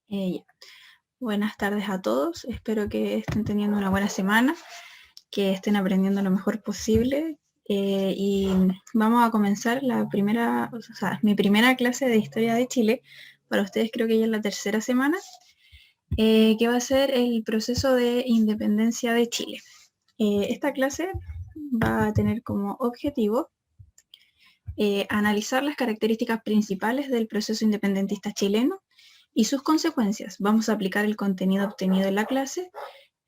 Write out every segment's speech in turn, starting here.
Ya. Buenas tardes a todos, espero que estén teniendo una buena semana, que estén aprendiendo lo mejor posible y vamos a comenzar mi primera clase de Historia de Chile. Para ustedes creo que ya es la tercera semana, que va a ser el proceso de independencia de Chile. Esta clase va a tener como objetivo analizar las características principales del proceso independentista chileno y sus consecuencias. Vamos a aplicar el contenido obtenido en la clase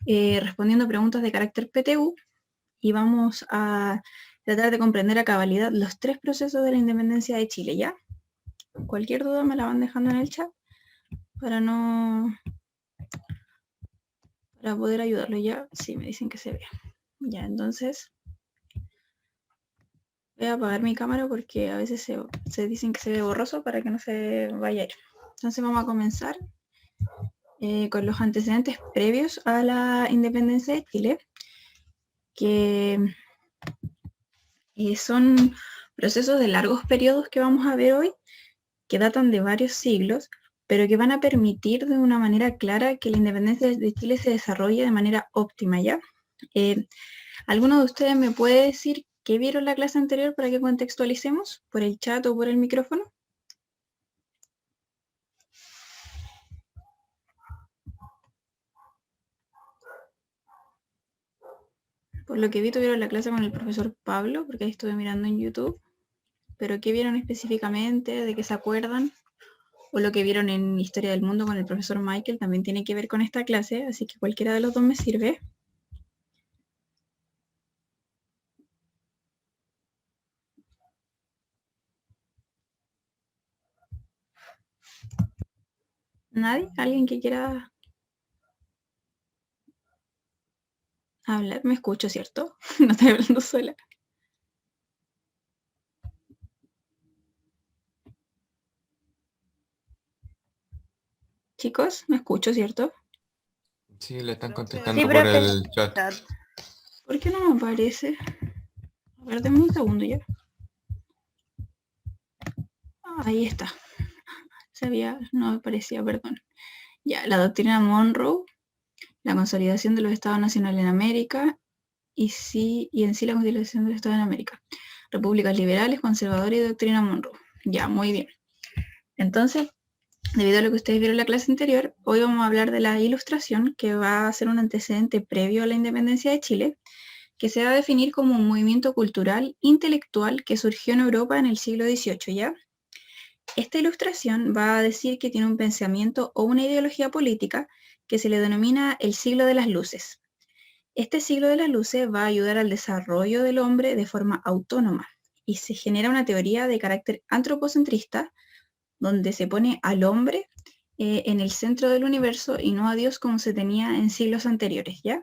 respondiendo preguntas de carácter PTU y vamos a tratar de comprender a cabalidad los tres procesos de la independencia de Chile, ¿ya? Cualquier duda me la van dejando en el chat para poder ayudarlo, ¿ya? Sí, me dicen que se ve. Ya, entonces voy a apagar mi cámara porque a veces se dicen que se ve borroso para que no se vaya a ir. Entonces vamos a comenzar con los antecedentes previos a la independencia de Chile, que son procesos de largos periodos que vamos a ver hoy, que datan de varios siglos, pero que van a permitir de una manera clara que la independencia de Chile se desarrolle de manera óptima, ¿ya? ¿Alguno de ustedes me puede decir qué vieron la clase anterior para que contextualicemos? ¿Por el chat o por el micrófono? Por lo que vi, tuvieron la clase con el profesor Pablo, porque ahí estuve mirando en YouTube. ¿Pero qué vieron específicamente? ¿De qué se acuerdan? O lo que vieron en Historia del Mundo con el profesor Michael también tiene que ver con esta clase, así que cualquiera de los dos me sirve. ¿Nadie? ¿Alguien que quiera hablar? Me escucho, ¿cierto? No estoy hablando sola. Chicos, me escucho, ¿cierto? Sí, le están Sí, contestando por profe. el chat. ¿Por qué no me aparece? A ver, denme un segundo ya. Ahí está. No aparecía, perdón. Ya, la doctrina Monroe, la consolidación de los estados nacionales en América y en sí la consolidación de los estados en América. Repúblicas liberales, conservadoras y doctrina Monroe. Ya, muy bien. Entonces, debido a lo que ustedes vieron en la clase anterior, hoy vamos a hablar de la Ilustración, que va a ser un antecedente previo a la independencia de Chile, que se va a definir como un movimiento cultural, intelectual que surgió en Europa en el siglo XVIII, ¿ya? Esta ilustración va a decir que tiene un pensamiento o una ideología política que se le denomina el siglo de las luces. Este siglo de las luces va a ayudar al desarrollo del hombre de forma autónoma y se genera una teoría de carácter antropocentrista donde se pone al hombre en el centro del universo y no a Dios como se tenía en siglos anteriores, ¿ya?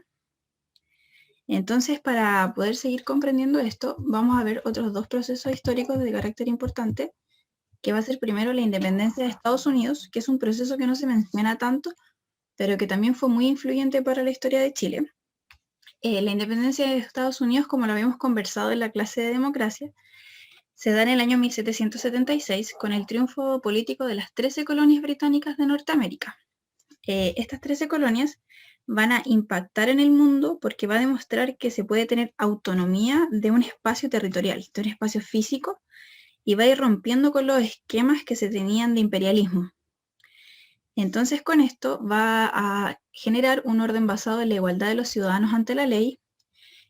Entonces, para poder seguir comprendiendo esto, vamos a ver otros dos procesos históricos de carácter importante, que va a ser primero la independencia de Estados Unidos, que es un proceso que no se menciona tanto, pero que también fue muy influyente para la historia de Chile. La independencia de Estados Unidos, como lo habíamos conversado en la clase de democracia, se da en el año 1776 con el triunfo político de las 13 colonias británicas de Norteamérica. Estas 13 colonias van a impactar en el mundo porque va a demostrar que se puede tener autonomía de un espacio territorial, de un espacio físico, y va a ir rompiendo con los esquemas que se tenían de imperialismo. Entonces con esto va a generar un orden basado en la igualdad de los ciudadanos ante la ley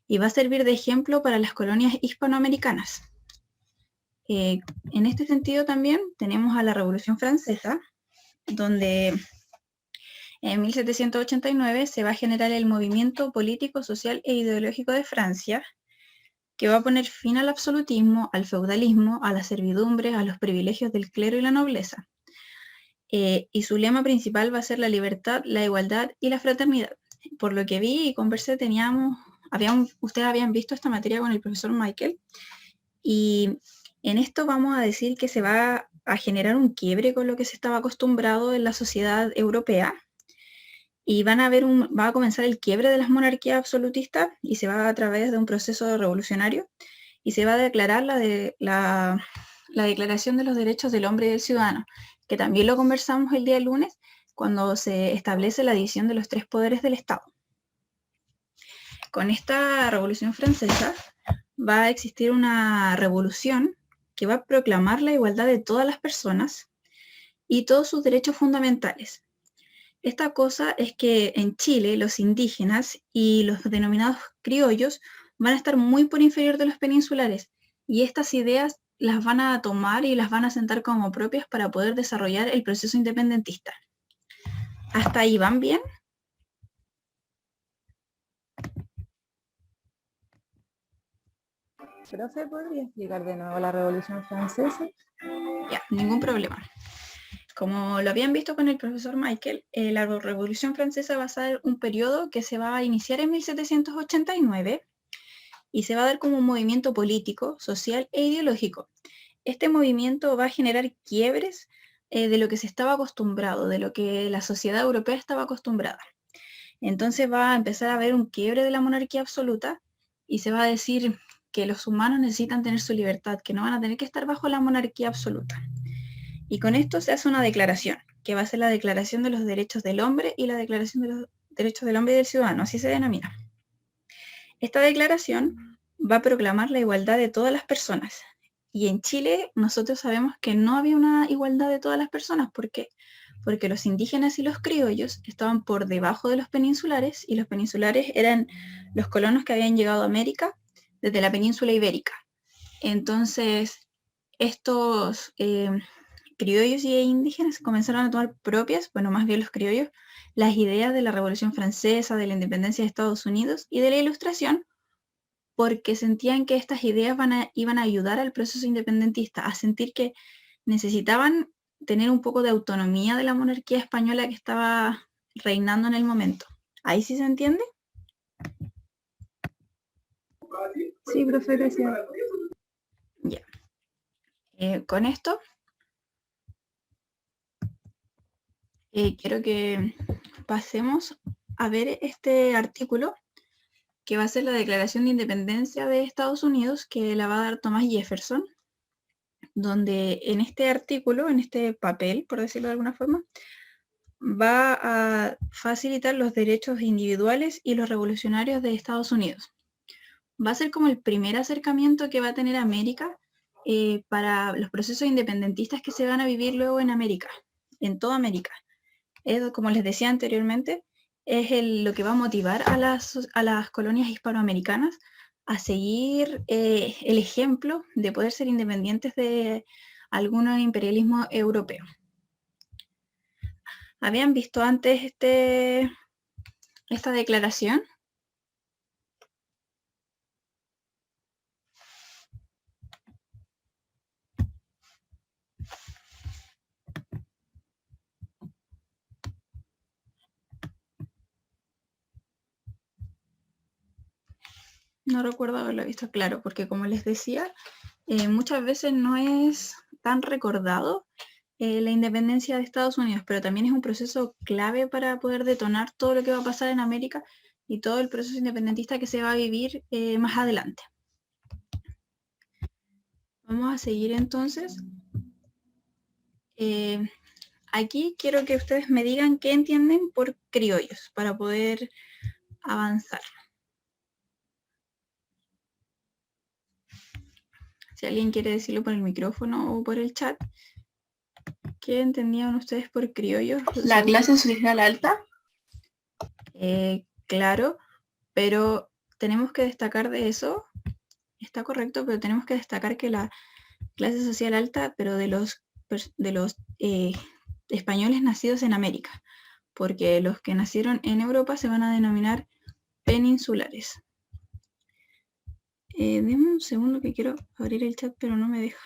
y va a servir de ejemplo para las colonias hispanoamericanas. En este sentido también tenemos a la Revolución Francesa, donde en 1789 se va a generar el movimiento político, social e ideológico de Francia, que va a poner fin al absolutismo, al feudalismo, a la servidumbre, a los privilegios del clero y la nobleza. Y su lema principal va a ser la libertad, la igualdad y la fraternidad. Por lo que vi y conversé, ustedes habían visto esta materia con el profesor Michael, y en esto vamos a decir que se va a generar un quiebre con lo que se estaba acostumbrado en la sociedad europea, y va a comenzar el quiebre de las monarquías absolutistas y se va a través de un proceso revolucionario y se va a declarar la Declaración de los Derechos del Hombre y del Ciudadano, que también lo conversamos el día lunes, cuando se establece la división de los tres poderes del Estado. Con esta Revolución Francesa va a existir una revolución que va a proclamar la igualdad de todas las personas y todos sus derechos fundamentales. Esta cosa es que en Chile los indígenas y los denominados criollos van a estar muy por inferior de los peninsulares, y estas ideas las van a tomar y las van a sentar como propias para poder desarrollar el proceso independentista. ¿Hasta ahí van bien? ¿Profe, podría explicar de nuevo la Revolución Francesa? Ya, ningún problema. Como lo habían visto con el profesor Michael, la Revolución Francesa va a ser un periodo que se va a iniciar en 1789 y se va a dar como un movimiento político, social e ideológico. Este movimiento va a generar quiebres de lo que se estaba acostumbrado, de lo que la sociedad europea estaba acostumbrada. Entonces va a empezar a haber un quiebre de la monarquía absoluta y se va a decir que los humanos necesitan tener su libertad, que no van a tener que estar bajo la monarquía absoluta. Y con esto se hace una declaración, que va a ser la Declaración de los Derechos del Hombre y la Declaración de los Derechos del Hombre y del Ciudadano, así se denomina. Esta declaración va a proclamar la igualdad de todas las personas. Y en Chile nosotros sabemos que no había una igualdad de todas las personas. ¿Por qué? Porque los indígenas y los criollos estaban por debajo de los peninsulares, y los peninsulares eran los colonos que habían llegado a América desde la península ibérica. Entonces, estos criollos y indígenas comenzaron a tomar propias, bueno, más bien los criollos, las ideas de la Revolución Francesa, de la independencia de Estados Unidos y de la Ilustración, porque sentían que estas ideas iban a ayudar al proceso independentista, a sentir que necesitaban tener un poco de autonomía de la monarquía española que estaba reinando en el momento. ¿Ahí sí se entiende? Sí, profe, gracias. Ya. Con esto, quiero que pasemos a ver este artículo, que va a ser la Declaración de Independencia de Estados Unidos, que la va a dar Thomas Jefferson, donde en este artículo, en este papel, por decirlo de alguna forma, va a facilitar los derechos individuales y los revolucionarios de Estados Unidos. Va a ser como el primer acercamiento que va a tener América para los procesos independentistas que se van a vivir luego en América, en toda América. Como les decía anteriormente, es lo que va a motivar a las colonias hispanoamericanas a seguir el ejemplo de poder ser independientes de algún imperialismo europeo. ¿Habían visto antes esta declaración? No recuerdo haberlo visto, claro, porque como les decía, muchas veces no es tan recordado la independencia de Estados Unidos, pero también es un proceso clave para poder detonar todo lo que va a pasar en América y todo el proceso independentista que se va a vivir más adelante. Vamos a seguir entonces. Aquí quiero que ustedes me digan qué entienden por criollos para poder avanzar. Si alguien quiere decirlo por el micrófono o por el chat, ¿qué entendían ustedes por criollos? ¿La clase social alta? Claro, pero tenemos que destacar de eso, está correcto, pero tenemos que destacar que la clase social alta, pero de los españoles nacidos en América, porque los que nacieron en Europa se van a denominar peninsulares. Denme un segundo que quiero abrir el chat, pero no me deja.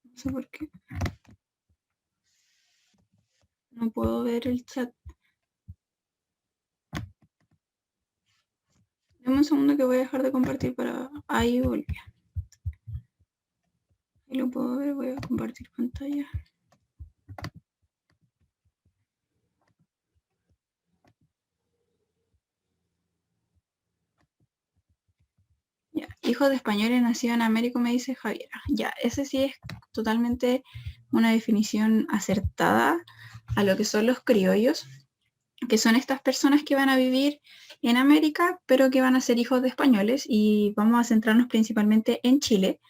No sé por qué. No puedo ver el chat. Deme un segundo que voy a dejar de compartir para... Ahí volví. Ahí lo puedo ver, voy a compartir pantalla. Ya, hijo de españoles nacido en América, me dice Javiera. Ya, ese sí es totalmente una definición acertada a lo que son los criollos, que son estas personas que van a vivir en América, pero que van a ser hijos de españoles, y vamos a centrarnos principalmente en Chile,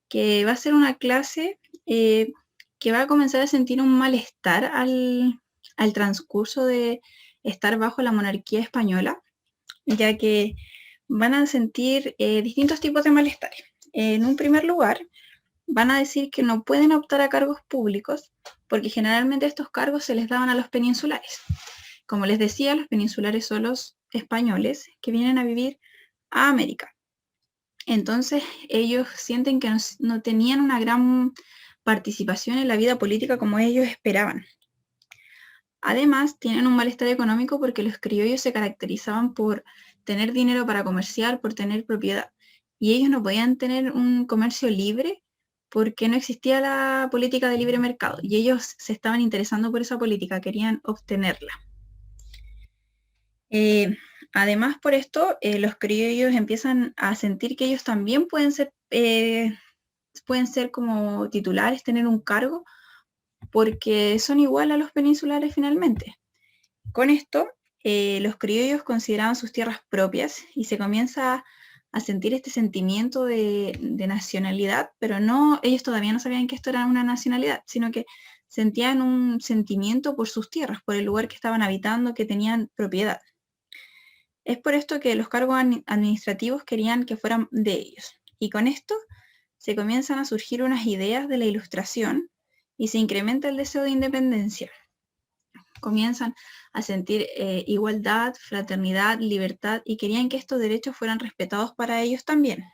que va a ser una clase que va a comenzar a sentir un malestar al transcurso de estar bajo la monarquía española, ya que van a sentir distintos tipos de malestares. En un primer lugar, van a decir que no pueden optar a cargos públicos porque generalmente estos cargos se les daban a los peninsulares. Como les decía, los peninsulares son los españoles que vienen a vivir a América. Entonces ellos sienten que no tenían una gran participación en la vida política como ellos esperaban. Además, tienen un malestar económico porque los criollos se caracterizaban por tener dinero para comerciar, por tener propiedad. Y ellos no podían tener un comercio libre porque no existía la política de libre mercado. Y ellos se estaban interesando por esa política, querían obtenerla. Además, por esto, los criollos empiezan a sentir que ellos también pueden ser como titulares, tener un cargo, porque son igual a los peninsulares finalmente. Con esto, los criollos consideraban sus tierras propias y se comienza a sentir este sentimiento de nacionalidad, pero no, ellos todavía no sabían que esto era una nacionalidad, sino que sentían un sentimiento por sus tierras, por el lugar que estaban habitando, que tenían propiedad. Es por esto que los cargos administrativos querían que fueran de ellos. Y con esto se comienzan a surgir unas ideas de la Ilustración y se incrementa el deseo de independencia. Comienzan a sentir igualdad, fraternidad, libertad, y querían que estos derechos fueran respetados para ellos también.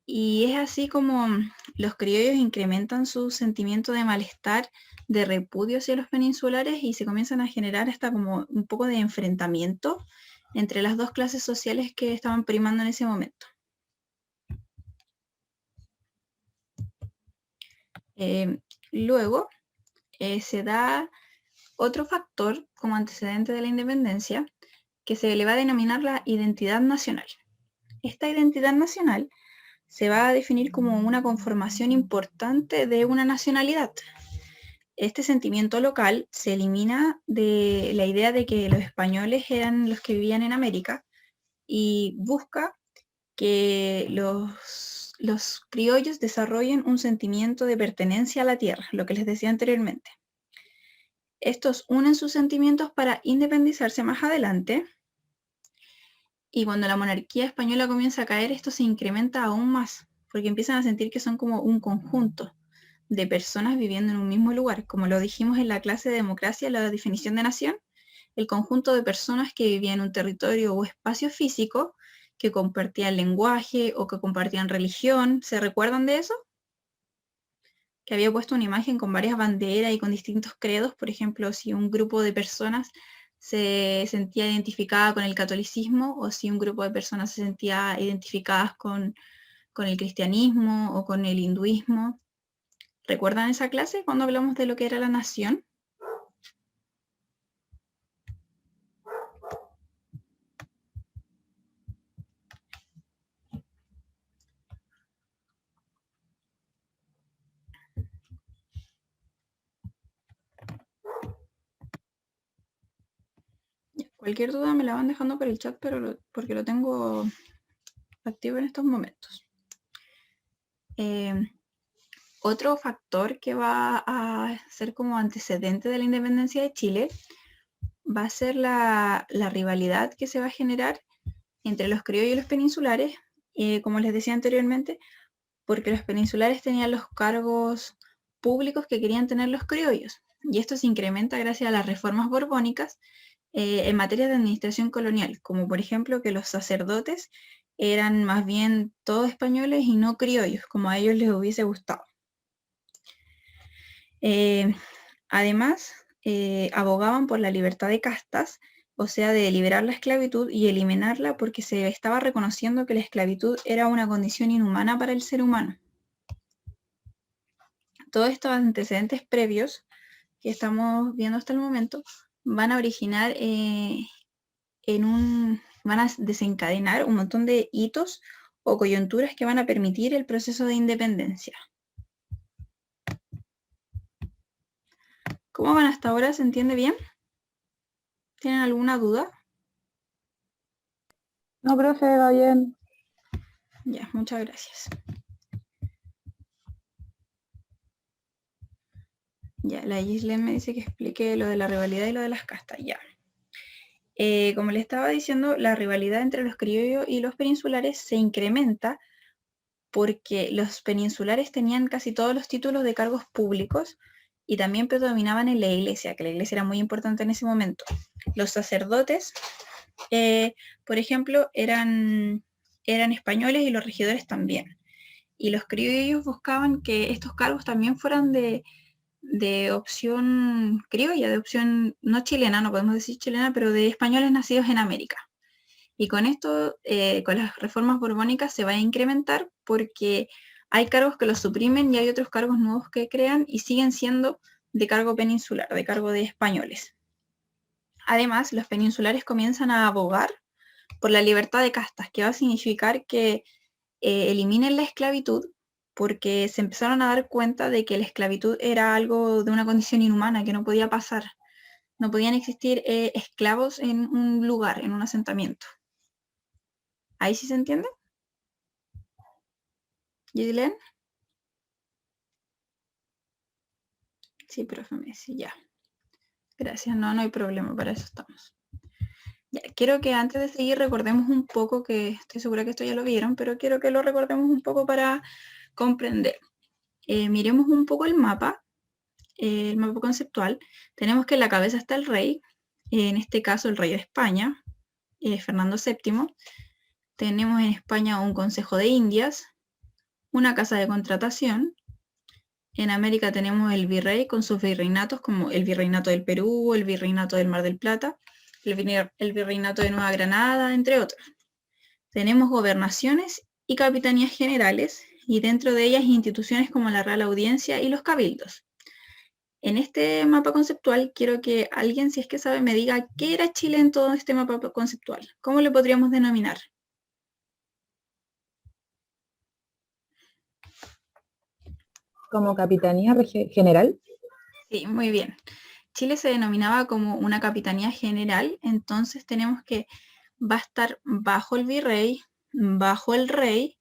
Y es así como los criollos incrementan su sentimiento de malestar, de repudio hacia los peninsulares, y se comienzan a generar hasta como un poco de enfrentamiento entre las dos clases sociales que estaban primando en ese momento. Luego se da otro factor como antecedente de la independencia, que se le va a denominar la identidad nacional. Esta identidad nacional se va a definir como una conformación importante de una nacionalidad. Este sentimiento local se elimina de la idea de que los españoles eran los que vivían en América y busca que los criollos desarrollen un sentimiento de pertenencia a la tierra, lo que les decía anteriormente. Estos unen sus sentimientos para independizarse más adelante, y cuando la monarquía española comienza a caer, esto se incrementa aún más, porque empiezan a sentir que son como un conjunto de personas viviendo en un mismo lugar. Como lo dijimos en la clase de democracia, la definición de nación, el conjunto de personas que vivían en un territorio o espacio físico, que compartían lenguaje o que compartían religión. ¿Se recuerdan de eso? Que había puesto una imagen con varias banderas y con distintos credos. Por ejemplo, si un grupo de personas se sentía identificada con el catolicismo, o si un grupo de personas se sentía identificadas con el cristianismo o con el hinduismo. ¿Recuerdan esa clase cuando hablamos de lo que era la nación? Cualquier duda me la van dejando por el chat, pero porque lo tengo activo en estos momentos. Otro factor que va a ser como antecedente de la independencia de Chile va a ser la rivalidad que se va a generar entre los criollos y los peninsulares, como les decía anteriormente, porque los peninsulares tenían los cargos públicos que querían tener los criollos, y esto se incrementa gracias a las reformas borbónicas en materia de administración colonial, como por ejemplo que los sacerdotes eran más bien todos españoles y no criollos, como a ellos les hubiese gustado. Además, abogaban por la libertad de castas, o sea, de liberar la esclavitud y eliminarla, porque se estaba reconociendo que la esclavitud era una condición inhumana para el ser humano. Todos estos antecedentes previos que estamos viendo hasta el momento van a originar en van a desencadenar un montón de hitos o coyunturas que van a permitir el proceso de independencia. ¿Cómo van hasta ahora? ¿Se entiende bien? ¿Tienen alguna duda? No, profe, va bien. Ya, muchas gracias. Ya, la Gislen me dice que explique lo de la rivalidad y lo de las castas, ya. Como le estaba diciendo, la rivalidad entre los criollos y los peninsulares se incrementa porque los peninsulares tenían casi todos los títulos de cargos públicos y también predominaban en la iglesia, que la iglesia era muy importante en ese momento. Los sacerdotes, por ejemplo, eran españoles y los regidores también. Y los criollos buscaban que estos cargos también fueran de opción criolla, de opción no chilena, no podemos decir chilena, pero de españoles nacidos en América. Y con esto, con las reformas borbónicas se va a incrementar porque hay cargos que los suprimen y hay otros cargos nuevos que crean y siguen siendo de cargo peninsular, de cargo de españoles. Además, los peninsulares comienzan a abogar por la libertad de castas, que va a significar que eliminen la esclavitud, porque se empezaron a dar cuenta de que la esclavitud era algo de una condición inhumana, que no podía pasar. No podían existir esclavos en un lugar, en un asentamiento. ¿Ahí sí se entiende? ¿Gislen? Sí, profe, me dice, ya. Gracias, no hay problema, para eso estamos. Ya, quiero que antes de seguir recordemos un poco, que estoy segura que esto ya lo vieron, pero quiero que lo recordemos un poco para comprender. Miremos un poco el mapa conceptual. Tenemos que en la cabeza está el rey, en este caso el rey de España, Fernando VII. Tenemos en España un Consejo de Indias, una casa de contratación. En América tenemos el virrey con sus virreinatos, como el virreinato del Perú, el virreinato del Mar del Plata, el virreinato de Nueva Granada, entre otros. Tenemos gobernaciones y capitanías generales, y dentro de ellas instituciones como la Real Audiencia y los cabildos. En este mapa conceptual quiero que alguien, si es que sabe, me diga qué era Chile en todo este mapa conceptual. ¿Cómo le podríamos denominar? Como capitanía general. Sí, muy bien. Chile se denominaba como una capitanía general, entonces tenemos que va a estar bajo el virrey, bajo el rey,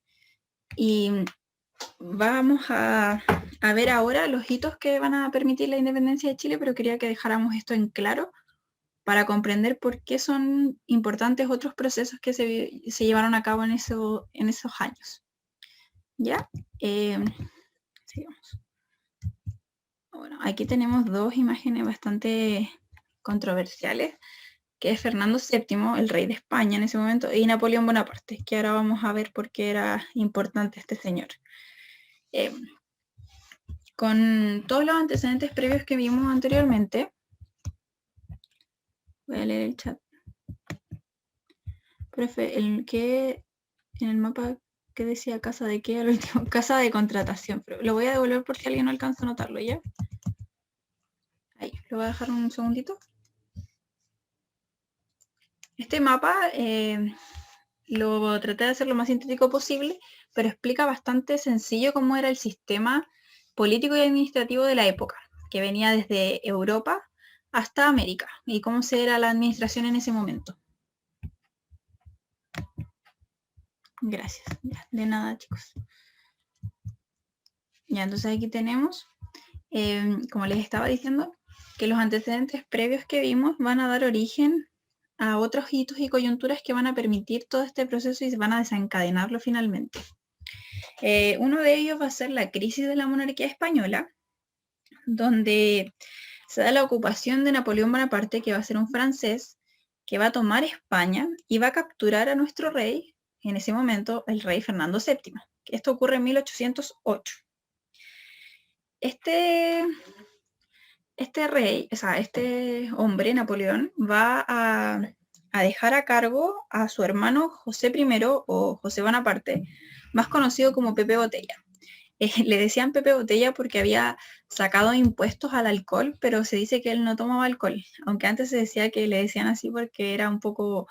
y vamos a ver ahora los hitos que van a permitir la independencia de Chile, pero quería que dejáramos esto en claro para comprender por qué son importantes otros procesos que se llevaron a cabo en esos años. ¿Ya? Sigamos. Bueno, aquí tenemos dos imágenes bastante controversiales, que es Fernando VII, el rey de España en ese momento, y Napoleón Bonaparte, que ahora vamos a ver por qué era importante este señor. Con todos los antecedentes previos que vimos anteriormente, voy a leer el chat. Profe, en el mapa que decía casa de qué, al último, casa de contratación, pero lo voy a devolver por si alguien no alcanza a notarlo, ¿ya? Ahí, lo voy a dejar un segundito. Este mapa lo traté de hacer lo más sintético posible, pero explica bastante sencillo cómo era el sistema político y administrativo de la época, que venía desde Europa hasta América, y cómo se era la administración en ese momento. Gracias. Ya, de nada, chicos. Ya, entonces aquí tenemos, como les estaba diciendo, que los antecedentes previos que vimos van a dar origen a otros hitos y coyunturas que van a permitir todo este proceso y van a desencadenarlo finalmente. Uno de ellos va a ser la crisis de la monarquía española, donde se da la ocupación de Napoleón Bonaparte, que va a ser un francés, que va a tomar España y va a capturar a nuestro rey, en ese momento el rey Fernando VII. Esto ocurre en 1808. Este rey, o sea, este hombre, Napoleón, va a dejar a cargo a su hermano José I o José Bonaparte, más conocido como Pepe Botella. Le decían Pepe Botella porque había sacado impuestos al alcohol, pero se dice que él no tomaba alcohol, aunque antes se decía que le decían así porque era un poco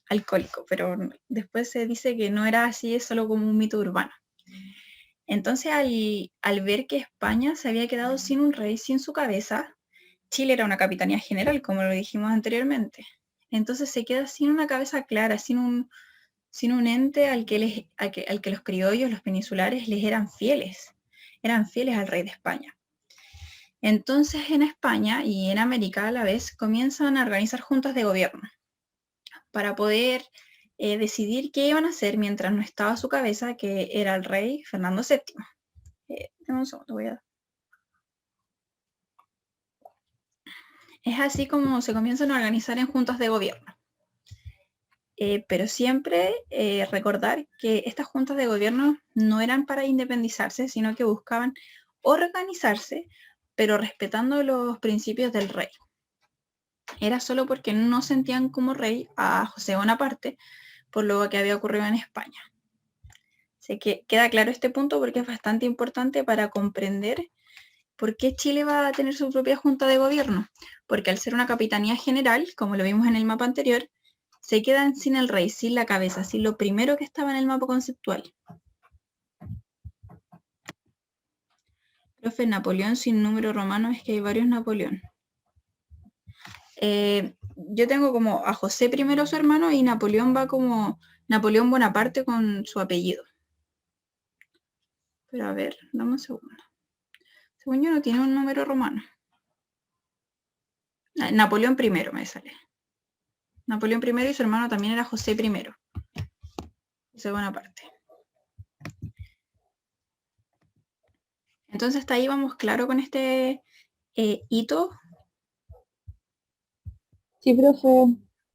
alcohólico, pero después se dice que no era así, es solo como un mito urbano. Entonces, al ver que España se había quedado sin un rey, sin su cabeza, Chile era una capitanía general, como lo dijimos anteriormente. Entonces se queda sin una cabeza clara, sin un ente al que los criollos, los peninsulares, les eran fieles al rey de España. Entonces en España y en América a la vez comienzan a organizar juntas de gobierno para poder decidir qué iban a hacer mientras no estaba su cabeza, que era el rey Fernando VII. Dame un segundo, Es así como se comienzan a organizar en juntas de gobierno. Pero siempre recordar que estas juntas de gobierno no eran para independizarse, sino que buscaban organizarse, pero respetando los principios del rey. Era solo porque no sentían como rey a José Bonaparte por lo que había ocurrido en España. Así que queda claro este punto porque es bastante importante para comprender por qué Chile va a tener su propia junta de gobierno. Porque al ser una capitanía general, como lo vimos en el mapa anterior, se quedan sin el rey, sin la cabeza, sin lo primero que estaba en el mapa conceptual. Profe, Napoleón sin número romano, es que hay varios Napoleón. Yo tengo como a José I su hermano y Napoleón va como Napoleón Bonaparte con su apellido. Pero a ver, dame un segundo. Según yo no tiene un número romano. Napoleón I me sale. Napoleón I y su hermano también era José I. José Bonaparte. Entonces hasta ahí vamos claro con este hito. Sí, profe.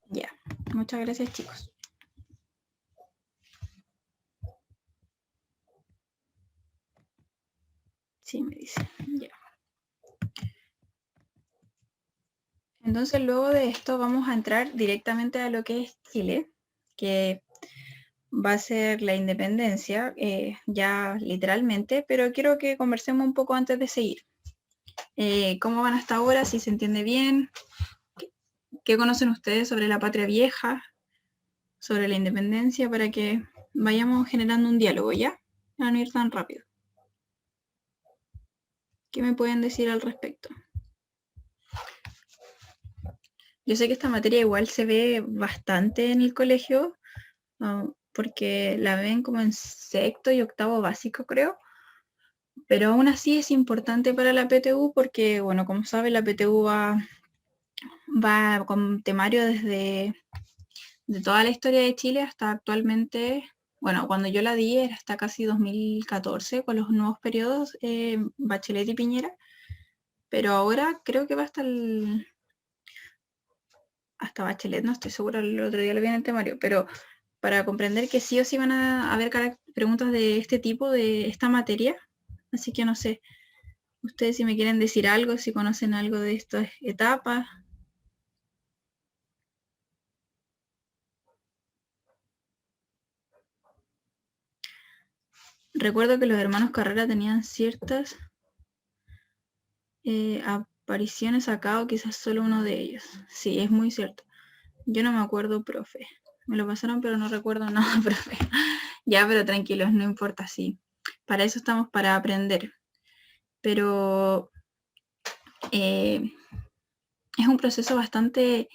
Ya, muchas gracias, chicos. Sí, me dice. Ya. Entonces luego de esto vamos a entrar directamente a lo que es Chile, que va a ser la independencia, ya literalmente, pero quiero que conversemos un poco antes de seguir. ¿Cómo van hasta ahora? Si se entiende bien. ¿Qué conocen ustedes sobre la patria vieja? Sobre la independencia, para que vayamos generando un diálogo, ¿ya? Para no ir tan rápido. ¿Qué me pueden decir al respecto? Yo sé que esta materia igual se ve bastante en el colegio, porque la ven como en sexto y octavo básico, creo. Pero aún así es importante para la PTU porque, bueno, como saben, la PTU va con temario desde de toda la historia de Chile hasta actualmente. Bueno, cuando yo la di era hasta casi 2014 con los nuevos periodos, Bachelet y Piñera, pero ahora creo que va hasta Bachelet, no estoy segura, el otro día lo vi en el temario, pero para comprender que sí o sí van a haber preguntas de este tipo, de esta materia, así que no sé, ustedes si me quieren decir algo, si conocen algo de estas etapas. Recuerdo que los hermanos Carrera tenían ciertas apariciones acá, o quizás solo uno de ellos. Sí, es muy cierto. Yo no me acuerdo, profe. Me lo pasaron, pero no recuerdo nada, profe. Ya, pero tranquilos, no importa, sí. Para eso estamos, para aprender. Pero es un proceso bastante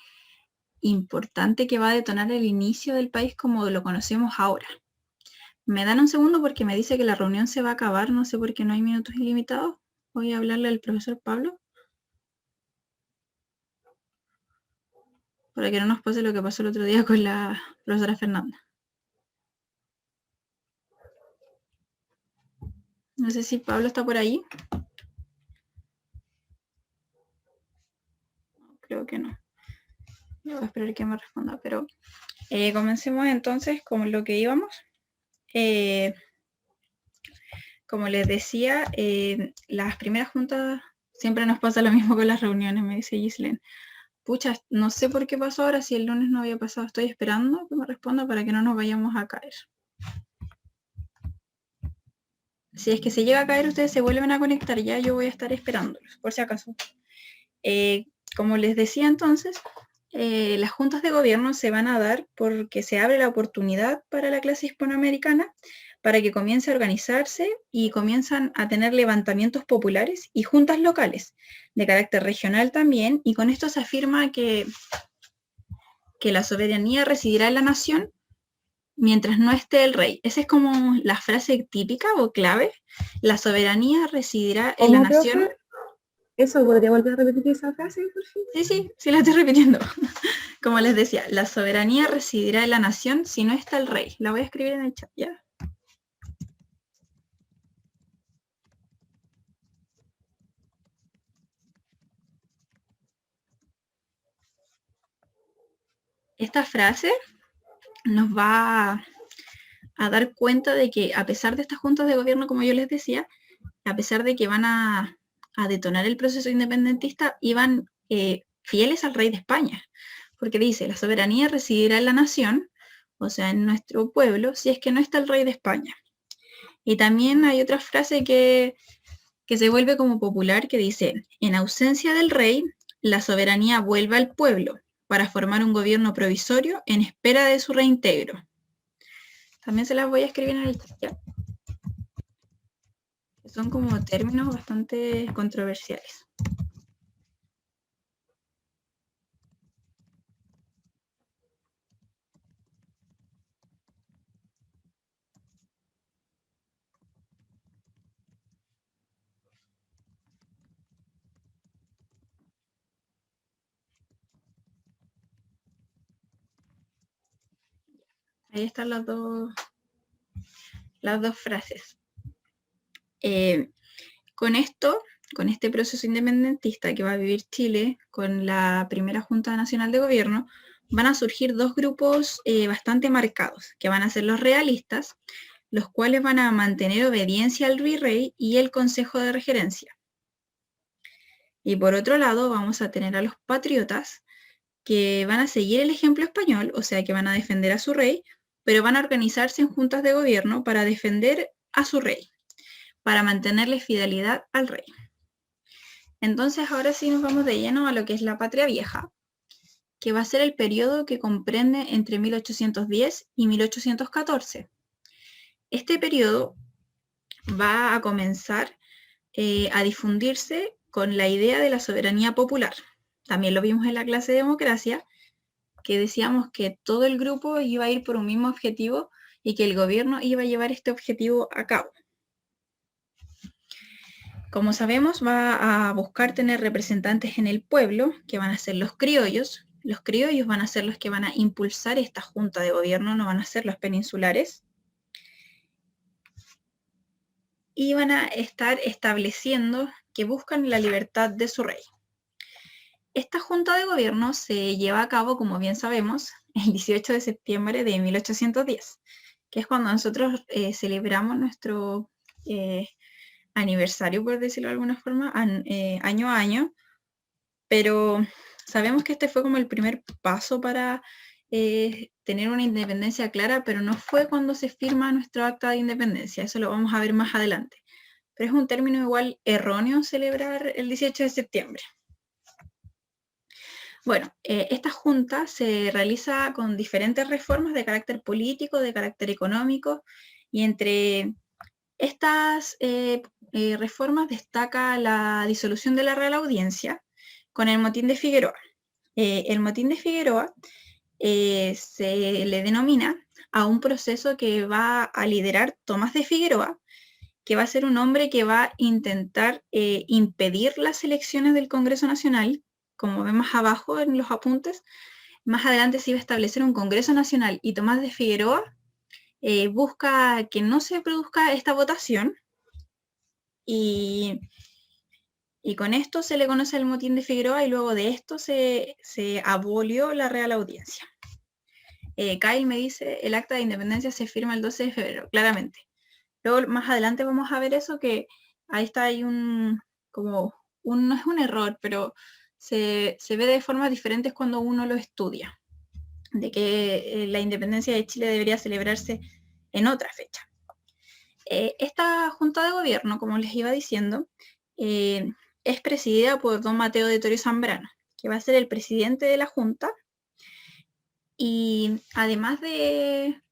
importante que va a detonar el inicio del país como lo conocemos ahora. ¿Me dan un segundo porque me dice que la reunión se va a acabar? No sé por qué no hay minutos ilimitados. Voy a hablarle al profesor Pablo para que no nos pase lo que pasó el otro día con la profesora Fernanda. No sé si Pablo está por ahí. Creo que no. Voy a esperar que me responda, pero comencemos entonces con lo que íbamos. Como les decía, las primeras juntas, siempre nos pasa lo mismo con las reuniones, me dice Gislen. Pucha, no sé por qué pasó ahora, si el lunes no había pasado, estoy esperando que me responda para que no nos vayamos a caer. Si es que se llega a caer, ustedes se vuelven a conectar, ya yo voy a estar esperándolos, por si acaso. Como les decía entonces, las juntas de gobierno se van a dar porque se abre la oportunidad para la clase hispanoamericana para que comience a organizarse y comienzan a tener levantamientos populares y juntas locales de carácter regional también, y con esto se afirma que la soberanía residirá en la nación mientras no esté el rey. Esa es como la frase típica o clave. La soberanía residirá en la ¿Cómo, nación. profe? ¿Eso podría volver a repetir esa frase, por favor? Sí, la estoy repitiendo. Como les decía, la soberanía residirá en la nación si no está el rey. La voy a escribir en el chat, ¿ya? Esta frase nos va a dar cuenta de que, a pesar de estas juntas de gobierno, como yo les decía, a pesar de que van a detonar el proceso independentista, iban fieles al rey de España, porque dice, la soberanía residirá en la nación, o sea, en nuestro pueblo, si es que no está el rey de España. Y también hay otra frase que se vuelve como popular, que dice, en ausencia del rey, la soberanía vuelve al pueblo para formar un gobierno provisorio en espera de su reintegro. También se las voy a escribir en el chat. Son como términos bastante controversiales. Ahí están las dos frases. Con esto, con este proceso independentista que va a vivir Chile, con la primera Junta Nacional de Gobierno, van a surgir dos grupos bastante marcados, que van a ser los realistas, los cuales van a mantener obediencia al virrey y el Consejo de Regerencia. Y por otro lado, vamos a tener a los patriotas, que van a seguir el ejemplo español, o sea, que van a defender a su rey, pero van a organizarse en juntas de gobierno para defender a su rey, para mantenerle fidelidad al rey. Entonces, ahora sí nos vamos de lleno a lo que es la Patria Vieja, que va a ser el periodo que comprende entre 1810 y 1814. Este periodo va a comenzar a difundirse con la idea de la soberanía popular. También lo vimos en la clase de democracia, que decíamos que todo el grupo iba a ir por un mismo objetivo y que el gobierno iba a llevar este objetivo a cabo. Como sabemos, va a buscar tener representantes en el pueblo, que van a ser los criollos. Los criollos van a ser los que van a impulsar esta junta de gobierno, no van a ser los peninsulares. Y van a estar estableciendo que buscan la libertad de su rey. Esta junta de gobierno se lleva a cabo, como bien sabemos, el 18 de septiembre de 1810, que es cuando nosotros celebramos nuestro aniversario, por decirlo de alguna forma, año a año, pero sabemos que este fue como el primer paso para tener una independencia clara, pero no fue cuando se firma nuestro acta de independencia, eso lo vamos a ver más adelante. Pero es un término igual erróneo celebrar el 18 de septiembre. Bueno, esta junta se realiza con diferentes reformas de carácter político, de carácter económico, y entre estas reformas destaca la disolución de la Real Audiencia con el motín de Figueroa. El motín de Figueroa se le denomina a un proceso que va a liderar Tomás de Figueroa, que va a ser un hombre que va a intentar impedir las elecciones del Congreso Nacional. Como vemos abajo en los apuntes, más adelante se iba a establecer un Congreso Nacional y Tomás de Figueroa busca que no se produzca esta votación y con esto se le conoce el motín de Figueroa y luego de esto se abolió la Real Audiencia. Kyle me dice, el acta de independencia se firma el 12 de febrero, claramente. Luego más adelante vamos a ver eso, que ahí está, hay no es un error, pero se ve de formas diferentes cuando uno lo estudia, de que la independencia de Chile debería celebrarse en otra fecha. Esta junta de gobierno, como les iba diciendo, es presidida por don Mateo de Torio Zambrano, que va a ser el presidente de la junta, Y además de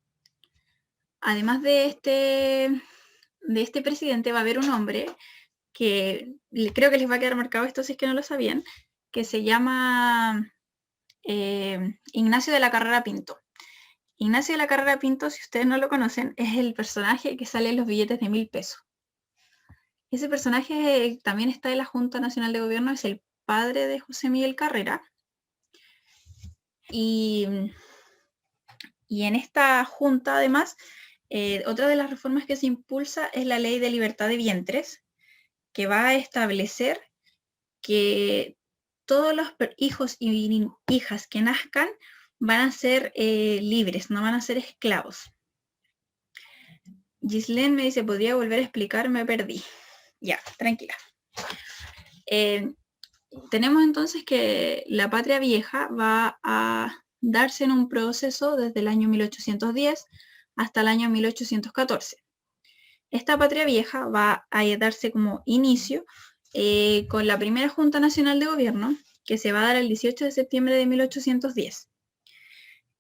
este presidente va a haber un hombre que creo que les va a quedar marcado esto si es que no lo sabían, que se llama Ignacio de la Carrera Pinto. Ignacio de la Carrera Pinto, si ustedes no lo conocen, es el personaje que sale en los billetes de 1000 pesos. Ese personaje también está en la Junta Nacional de Gobierno, es el padre de José Miguel Carrera. Y en esta junta, además, otra de las reformas que se impulsa es la Ley de Libertad de Vientres, que va a establecer que todos los hijos y hijas que nazcan van a ser libres, no van a ser esclavos. Gislaine me dice, ¿podría volver a explicar? Me perdí. Ya, tranquila. Tenemos entonces que la patria vieja va a darse en un proceso desde el año 1810 hasta el año 1814. Esta patria vieja va a darse como inicio con la primera Junta Nacional de Gobierno, que se va a dar el 18 de septiembre de 1810.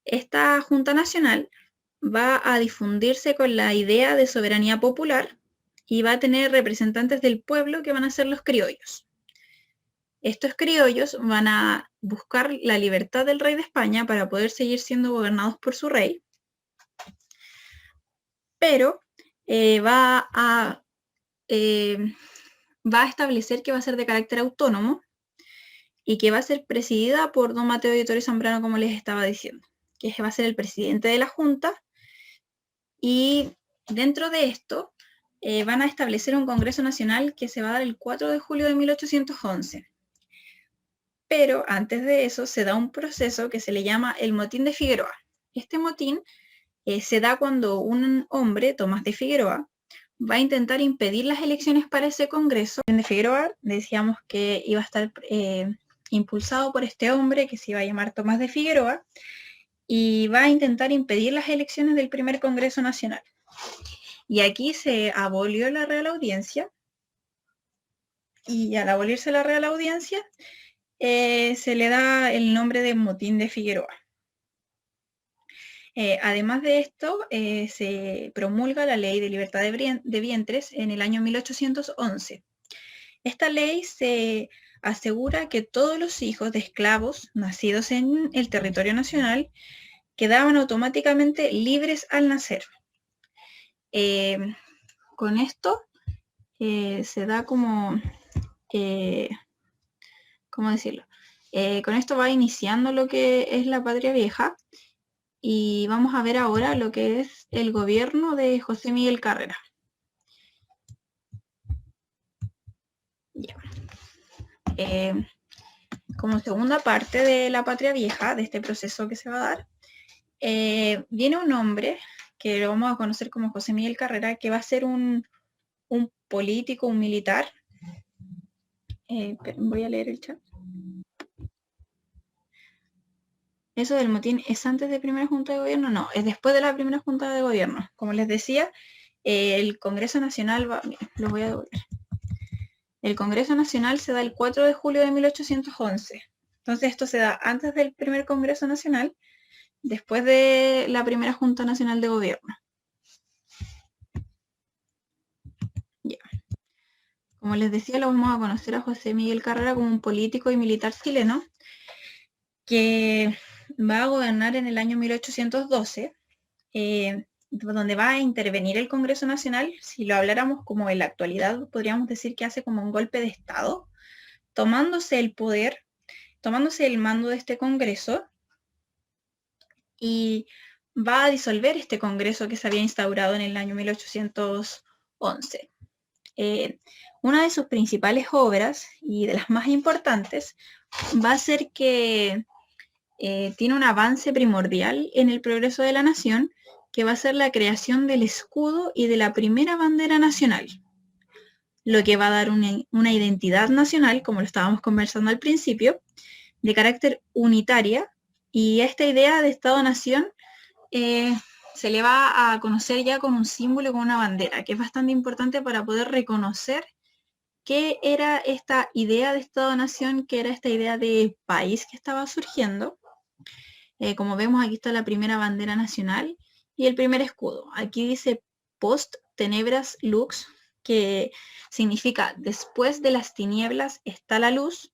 Esta Junta Nacional va a difundirse con la idea de soberanía popular y va a tener representantes del pueblo que van a ser los criollos. Estos criollos van a buscar la libertad del rey de España para poder seguir siendo gobernados por su rey, pero va a establecer que va a ser de carácter autónomo y que va a ser presidida por don Mateo de Toro y Zambrano, como les estaba diciendo, que va a ser el presidente de la Junta, y dentro de esto van a establecer un Congreso Nacional que se va a dar el 4 de julio de 1811. Pero antes de eso se da un proceso que se le llama el Motín de Figueroa. Este motín se da cuando un hombre, Tomás de Figueroa, va a intentar impedir las elecciones para ese Congreso. De Figueroa decíamos que iba a estar impulsado por este hombre que se iba a llamar Tomás de Figueroa y va a intentar impedir las elecciones del primer Congreso Nacional. Y aquí se abolió la Real Audiencia, y al abolirse la Real Audiencia se le da el nombre de Motín de Figueroa. Además de esto, se promulga la Ley de Libertad de Vientres en el año 1811. Esta ley se asegura que todos los hijos de esclavos nacidos en el territorio nacional quedaban automáticamente libres al nacer. Con esto se da como... ¿cómo decirlo? Con esto va iniciando lo que es la patria vieja y vamos a ver ahora lo que es el gobierno de José Miguel Carrera. Ya. Como segunda parte de la patria vieja, de este proceso que se va a dar, viene un hombre que lo vamos a conocer como José Miguel Carrera, que va a ser un político, un militar. Voy a leer el chat. ¿Eso del motín es antes de primera Junta de Gobierno? No, es después de la primera Junta de Gobierno. Como les decía, el Congreso Nacional va... Miren, lo voy a devolver. El Congreso Nacional se da el 4 de julio de 1811. Entonces esto se da antes del primer Congreso Nacional, después de la primera Junta Nacional de Gobierno. Ya. Como les decía, lo vamos a conocer a José Miguel Carrera como un político y militar chileno que va a gobernar en el año 1812, donde va a intervenir el Congreso Nacional. Si lo habláramos como en la actualidad, podríamos decir que hace como un golpe de Estado, tomándose el poder, tomándose el mando de este Congreso, y va a disolver este Congreso que se había instaurado en el año 1811. Una de sus principales obras, y de las más importantes, va a ser que tiene un avance primordial en el progreso de la nación, que va a ser la creación del escudo y de la primera bandera nacional, lo que va a dar una identidad nacional, como lo estábamos conversando al principio, de carácter unitaria, y esta idea de Estado-Nación se le va a conocer ya con un símbolo, con una bandera, que es bastante importante para poder reconocer qué era esta idea de Estado-Nación, qué era esta idea de país que estaba surgiendo. Como vemos, aquí está la primera bandera nacional y el primer escudo. Aquí dice post tenebras lux, que significa después de las tinieblas está la luz.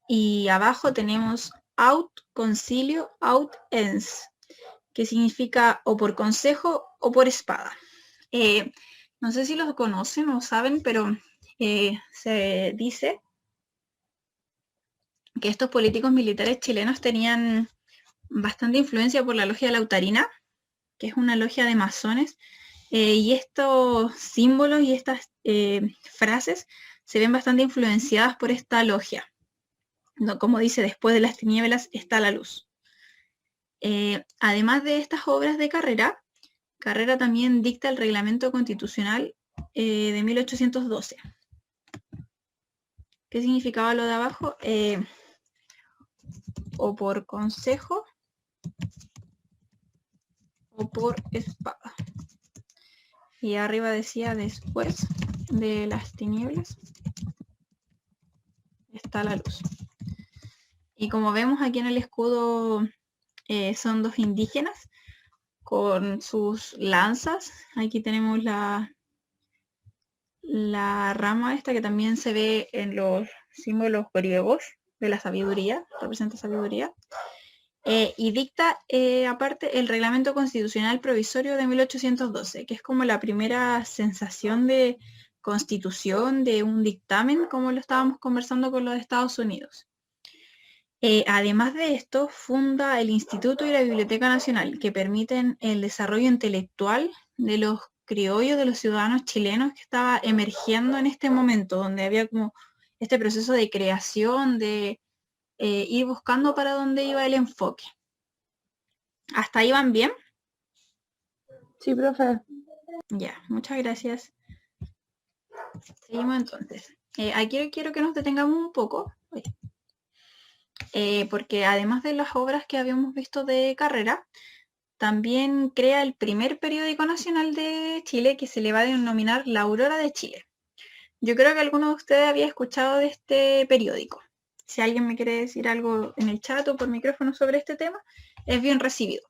Y abajo tenemos aut concilio, aut ens, que significa o por consejo o por espada. No sé si los conocen o saben, pero se dice que estos políticos militares chilenos tenían bastante influencia por la logia lautarina, que es una logia de masones, y estos símbolos y estas frases se ven bastante influenciadas por esta logia. No, como dice, después de las tinieblas está la luz. Además de estas obras de Carrera, Carrera también dicta el reglamento constitucional de 1812. ¿Qué significaba lo de abajo? O por consejo o por espada. Y arriba decía después de las tinieblas está la luz. Y como vemos aquí en el escudo son dos indígenas con sus lanzas. Aquí tenemos la rama esta que también se ve en los símbolos griegos de la sabiduría, representa sabiduría. Y dicta aparte el reglamento constitucional provisorio de 1812, que es como la primera sensación de constitución, de un dictamen, como lo estábamos conversando con los Estados Unidos. Además de esto, funda el Instituto y la Biblioteca Nacional, que permiten el desarrollo intelectual de los criollos, de los ciudadanos chilenos que estaba emergiendo en este momento, donde había como este proceso de creación, de ir buscando para dónde iba el enfoque. ¿Hasta ahí van bien? Sí, profe. Ya, muchas gracias. Seguimos entonces. Aquí quiero que nos detengamos un poco, porque además de las obras que habíamos visto de Carrera, también crea el primer periódico nacional de Chile, que se le va a denominar La Aurora de Chile. Yo creo que alguno de ustedes había escuchado de este periódico. Si alguien me quiere decir algo en el chat o por micrófono sobre este tema, es bien recibido.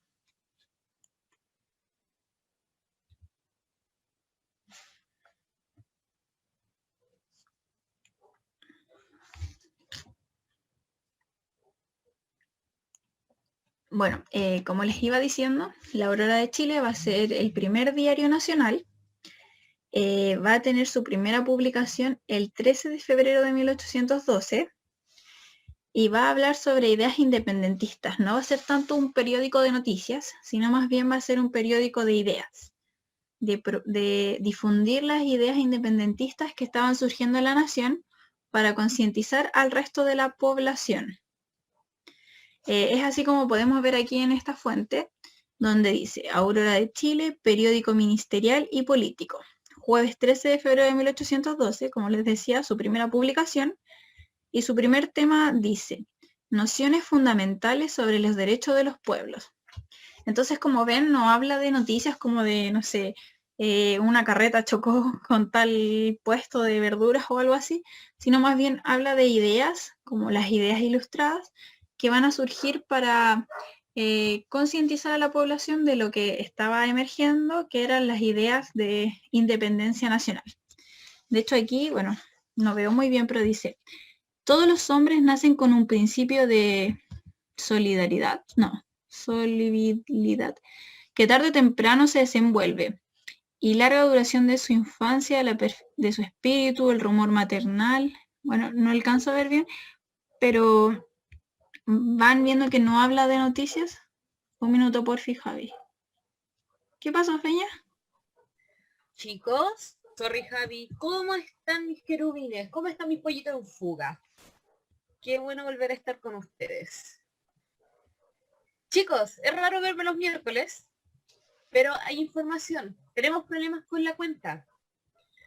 Bueno, como les iba diciendo, La Aurora de Chile va a ser el primer diario nacional. Va a tener su primera publicación el 13 de febrero de 1812 y va a hablar sobre ideas independentistas. No va a ser tanto un periódico de noticias, sino más bien va a ser un periódico de ideas, de difundir las ideas independentistas que estaban surgiendo en la nación para concientizar al resto de la población. Es así como podemos ver aquí en esta fuente, donde dice Aurora de Chile, periódico ministerial y político. Jueves 13 de febrero de 1812, como les decía, su primera publicación, y su primer tema dice, nociones fundamentales sobre los derechos de los pueblos. Entonces, como ven, no habla de noticias como de, no sé, una carreta chocó con tal puesto de verduras o algo así, sino más bien habla de ideas, como las ideas ilustradas, que van a surgir para concientizar a la población de lo que estaba emergiendo, que eran las ideas de independencia nacional. De hecho, aquí, bueno, no veo muy bien, pero dice, todos los hombres nacen con un principio de solidaridad, que tarde o temprano se desenvuelve, y larga duración de su infancia, de su espíritu, el rumor maternal. Bueno, no alcanzo a ver bien, pero van viendo que no habla de noticias. Un minuto, porfi, Javi. ¿Qué pasó, Feña? Chicos, sorry Javi, ¿cómo están mis querubines? ¿Cómo están mis pollitos en fuga? Qué bueno volver a estar con ustedes. Chicos, es raro verme los miércoles, pero hay información. Tenemos problemas con la cuenta.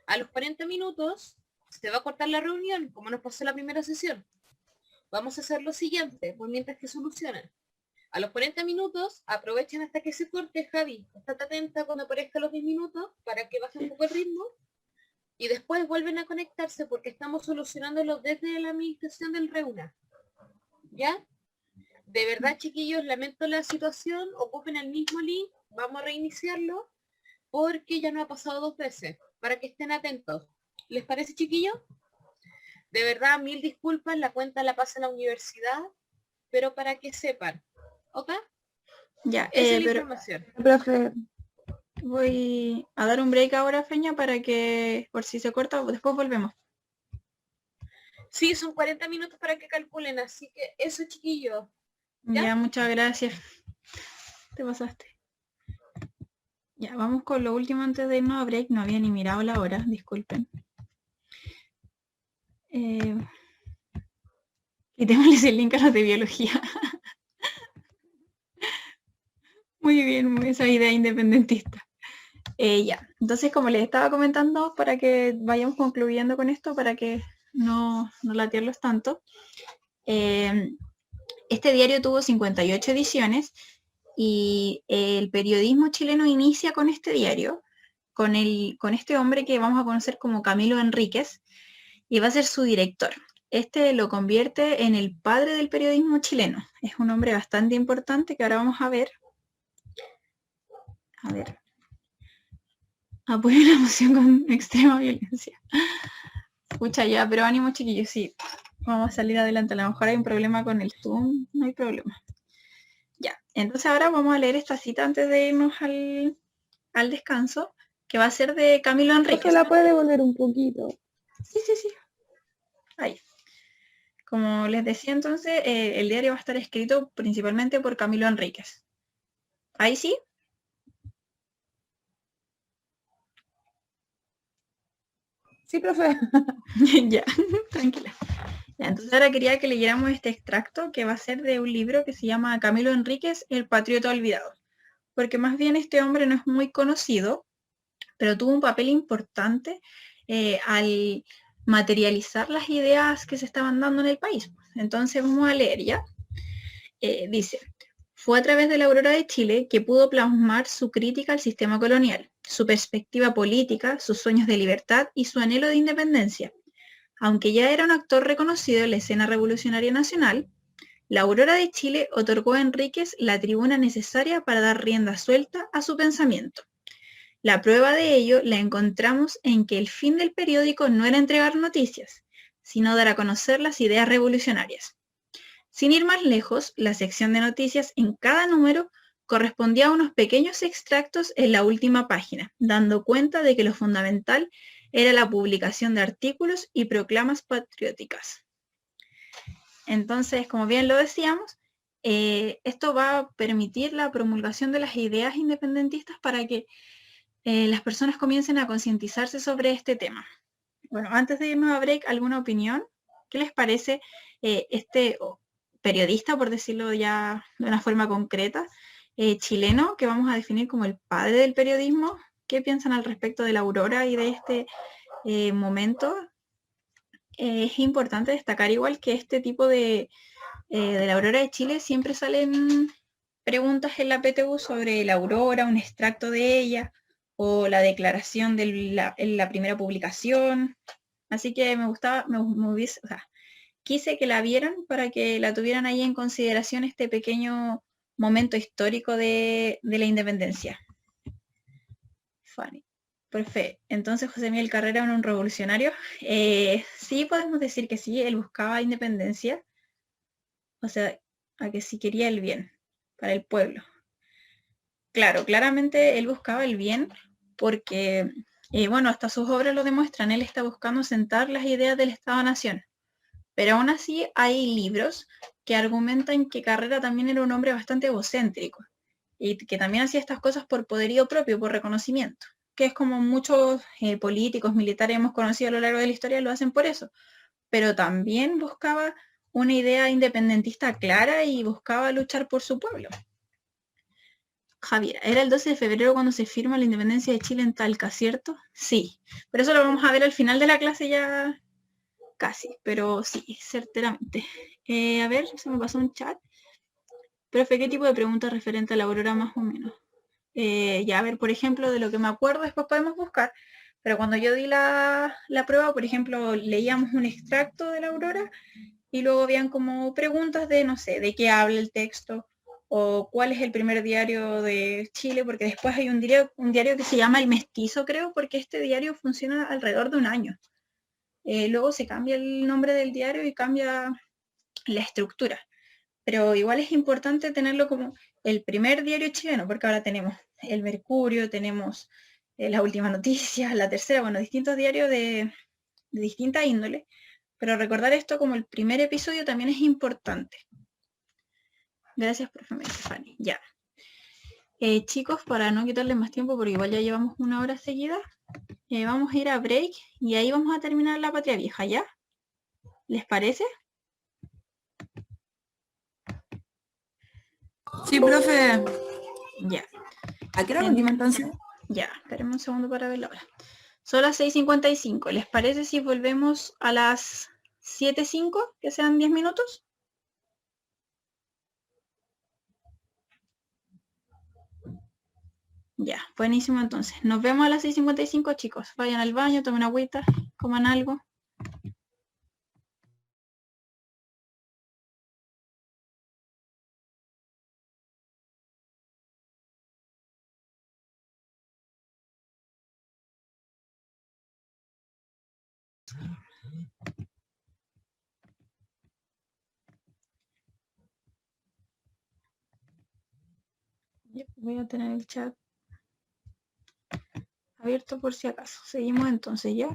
A los 40 minutos se va a cortar la reunión, como nos pasó en la primera sesión. Vamos a hacer lo siguiente, por mientras que solucionan. A los 40 minutos, aprovechen hasta que se corte, Javi. Estate atenta cuando aparezca los 10 minutos para que baje un poco el ritmo. Y después vuelven a conectarse porque estamos solucionándolo desde la administración del Reuna. ¿Ya? De verdad, chiquillos, lamento la situación, ocupen el mismo link, vamos a reiniciarlo, porque ya no ha pasado 2 veces, para que estén atentos. ¿Les parece, chiquillos? De verdad, mil disculpas, la cuenta la pasa a la universidad, pero para que sepan, ¿ok? Ya, Esa es la pero información. Profe, voy a dar un break ahora, Feña, para que, por si se corta, después volvemos. Sí, son 40 minutos para que calculen, así que eso, chiquillos. ¿Ya? Ya, muchas gracias. Te pasaste. Ya, vamos con lo último antes de irnos a break. No había ni mirado la hora, disculpen. Quitémosles el link a los de biología. Muy bien, esa idea independentista. Ya, entonces como les estaba comentando, para que vayamos concluyendo con esto, para que no latearlos tanto, este diario tuvo 58 ediciones y el periodismo chileno inicia con este diario, con este hombre que vamos a conocer como Camilo Enríquez, y va a ser su director. Este lo convierte en el padre del periodismo chileno. Es un hombre bastante importante que ahora vamos a ver. A ver. Apoyo la moción con extrema violencia. Escucha ya, pero ánimo, chiquillos, sí. Vamos a salir adelante. A lo mejor hay un problema con el Zoom, no hay problema. Ya, entonces ahora vamos a leer esta cita antes de irnos al descanso, que va a ser de Camilo profe, Enríquez. la puede devolver un poquito. Sí. Ahí. Como les decía entonces, el diario va a estar escrito principalmente por Camilo Enríquez. ¿Ahí sí? Sí, profe. Ya, tranquila. Ya, entonces ahora quería que leyéramos este extracto que va a ser de un libro que se llama Camilo Enríquez, El patriota olvidado. Porque más bien este hombre no es muy conocido, pero tuvo un papel importante al materializar las ideas que se estaban dando en el país. Entonces vamos a leer ya. Dice, fue a través de la Aurora de Chile que pudo plasmar su crítica al sistema colonial, su perspectiva política, sus sueños de libertad y su anhelo de independencia. Aunque ya era un actor reconocido en la escena revolucionaria nacional, la Aurora de Chile otorgó a Enríquez la tribuna necesaria para dar rienda suelta a su pensamiento. La prueba de ello la encontramos en que el fin del periódico no era entregar noticias, sino dar a conocer las ideas revolucionarias. Sin ir más lejos, la sección de noticias en cada número correspondía a unos pequeños extractos en la última página, dando cuenta de que lo fundamental era la publicación de artículos y proclamas patrióticas. Entonces, como bien lo decíamos, esto va a permitir la promulgación de las ideas independentistas para que las personas comiencen a concientizarse sobre este tema. Bueno, antes de irnos a break, ¿alguna opinión? ¿Qué les parece este periodista, por decirlo ya de una forma concreta, chileno, que vamos a definir como el padre del periodismo? ¿Qué piensan al respecto de la Aurora y de este momento? Es importante destacar igual que este tipo de la Aurora de Chile siempre salen preguntas en la PTU sobre la Aurora, un extracto de ella, o la declaración de la primera publicación. Así que me gustaba, quise que la vieran para que la tuvieran ahí en consideración este pequeño momento histórico de la independencia. Funny. Perfecto. Entonces José Miguel Carrera era un revolucionario. Sí, podemos decir que sí, él buscaba independencia. O sea, a que sí quería el bien para el pueblo. Claro, claramente él buscaba el bien porque, bueno, hasta sus obras lo demuestran, él está buscando sentar las ideas del Estado-Nación. Pero aún así hay libros que argumentan que Carrera también era un hombre bastante egocéntrico y que también hacía estas cosas por poderío propio, por reconocimiento, que es como muchos políticos, militares hemos conocido a lo largo de la historia lo hacen por eso, pero también buscaba una idea independentista clara y buscaba luchar por su pueblo. Javier, era el 12 de febrero cuando se firma la independencia de Chile en Talca, ¿cierto? Sí, pero eso lo vamos a ver al final de la clase ya casi, pero sí, certeramente. A ver, se me pasó un chat. Profe, ¿qué tipo de pregunta referente a la Aurora más o menos? Ya, a ver, por ejemplo, de lo que me acuerdo, después podemos buscar, pero cuando yo di la prueba, por ejemplo, leíamos un extracto de la Aurora y luego habían como preguntas de, no sé, de qué habla el texto o cuál es el primer diario de Chile, porque después hay un diario que se llama El Mestizo, creo, porque este diario funciona alrededor de un año. Luego se cambia el nombre del diario y cambia la estructura. Pero igual es importante tenerlo como el primer diario chileno, porque ahora tenemos El Mercurio, tenemos La Última Noticia, La Tercera, bueno, distintos diarios de distinta índole, pero recordar esto como el primer episodio también es importante. Gracias, profe Fanny. Ya. Chicos, para no quitarles más tiempo, porque igual ya llevamos 1 hora seguida, vamos a ir a break y ahí vamos a terminar la Patria Vieja, ¿ya? ¿Les parece? Sí, profe. Ya. ¿A qué hora continúa entonces? Ya, espérenme un segundo para ver la hora. Son las 6:55. ¿Les parece si volvemos a las 7:05, que sean 10 minutos? Ya, buenísimo entonces. Nos vemos a las 6:55, chicos. Vayan al baño, tomen agüita, coman algo. Voy a tener el chat abierto por si acaso. Seguimos entonces ya.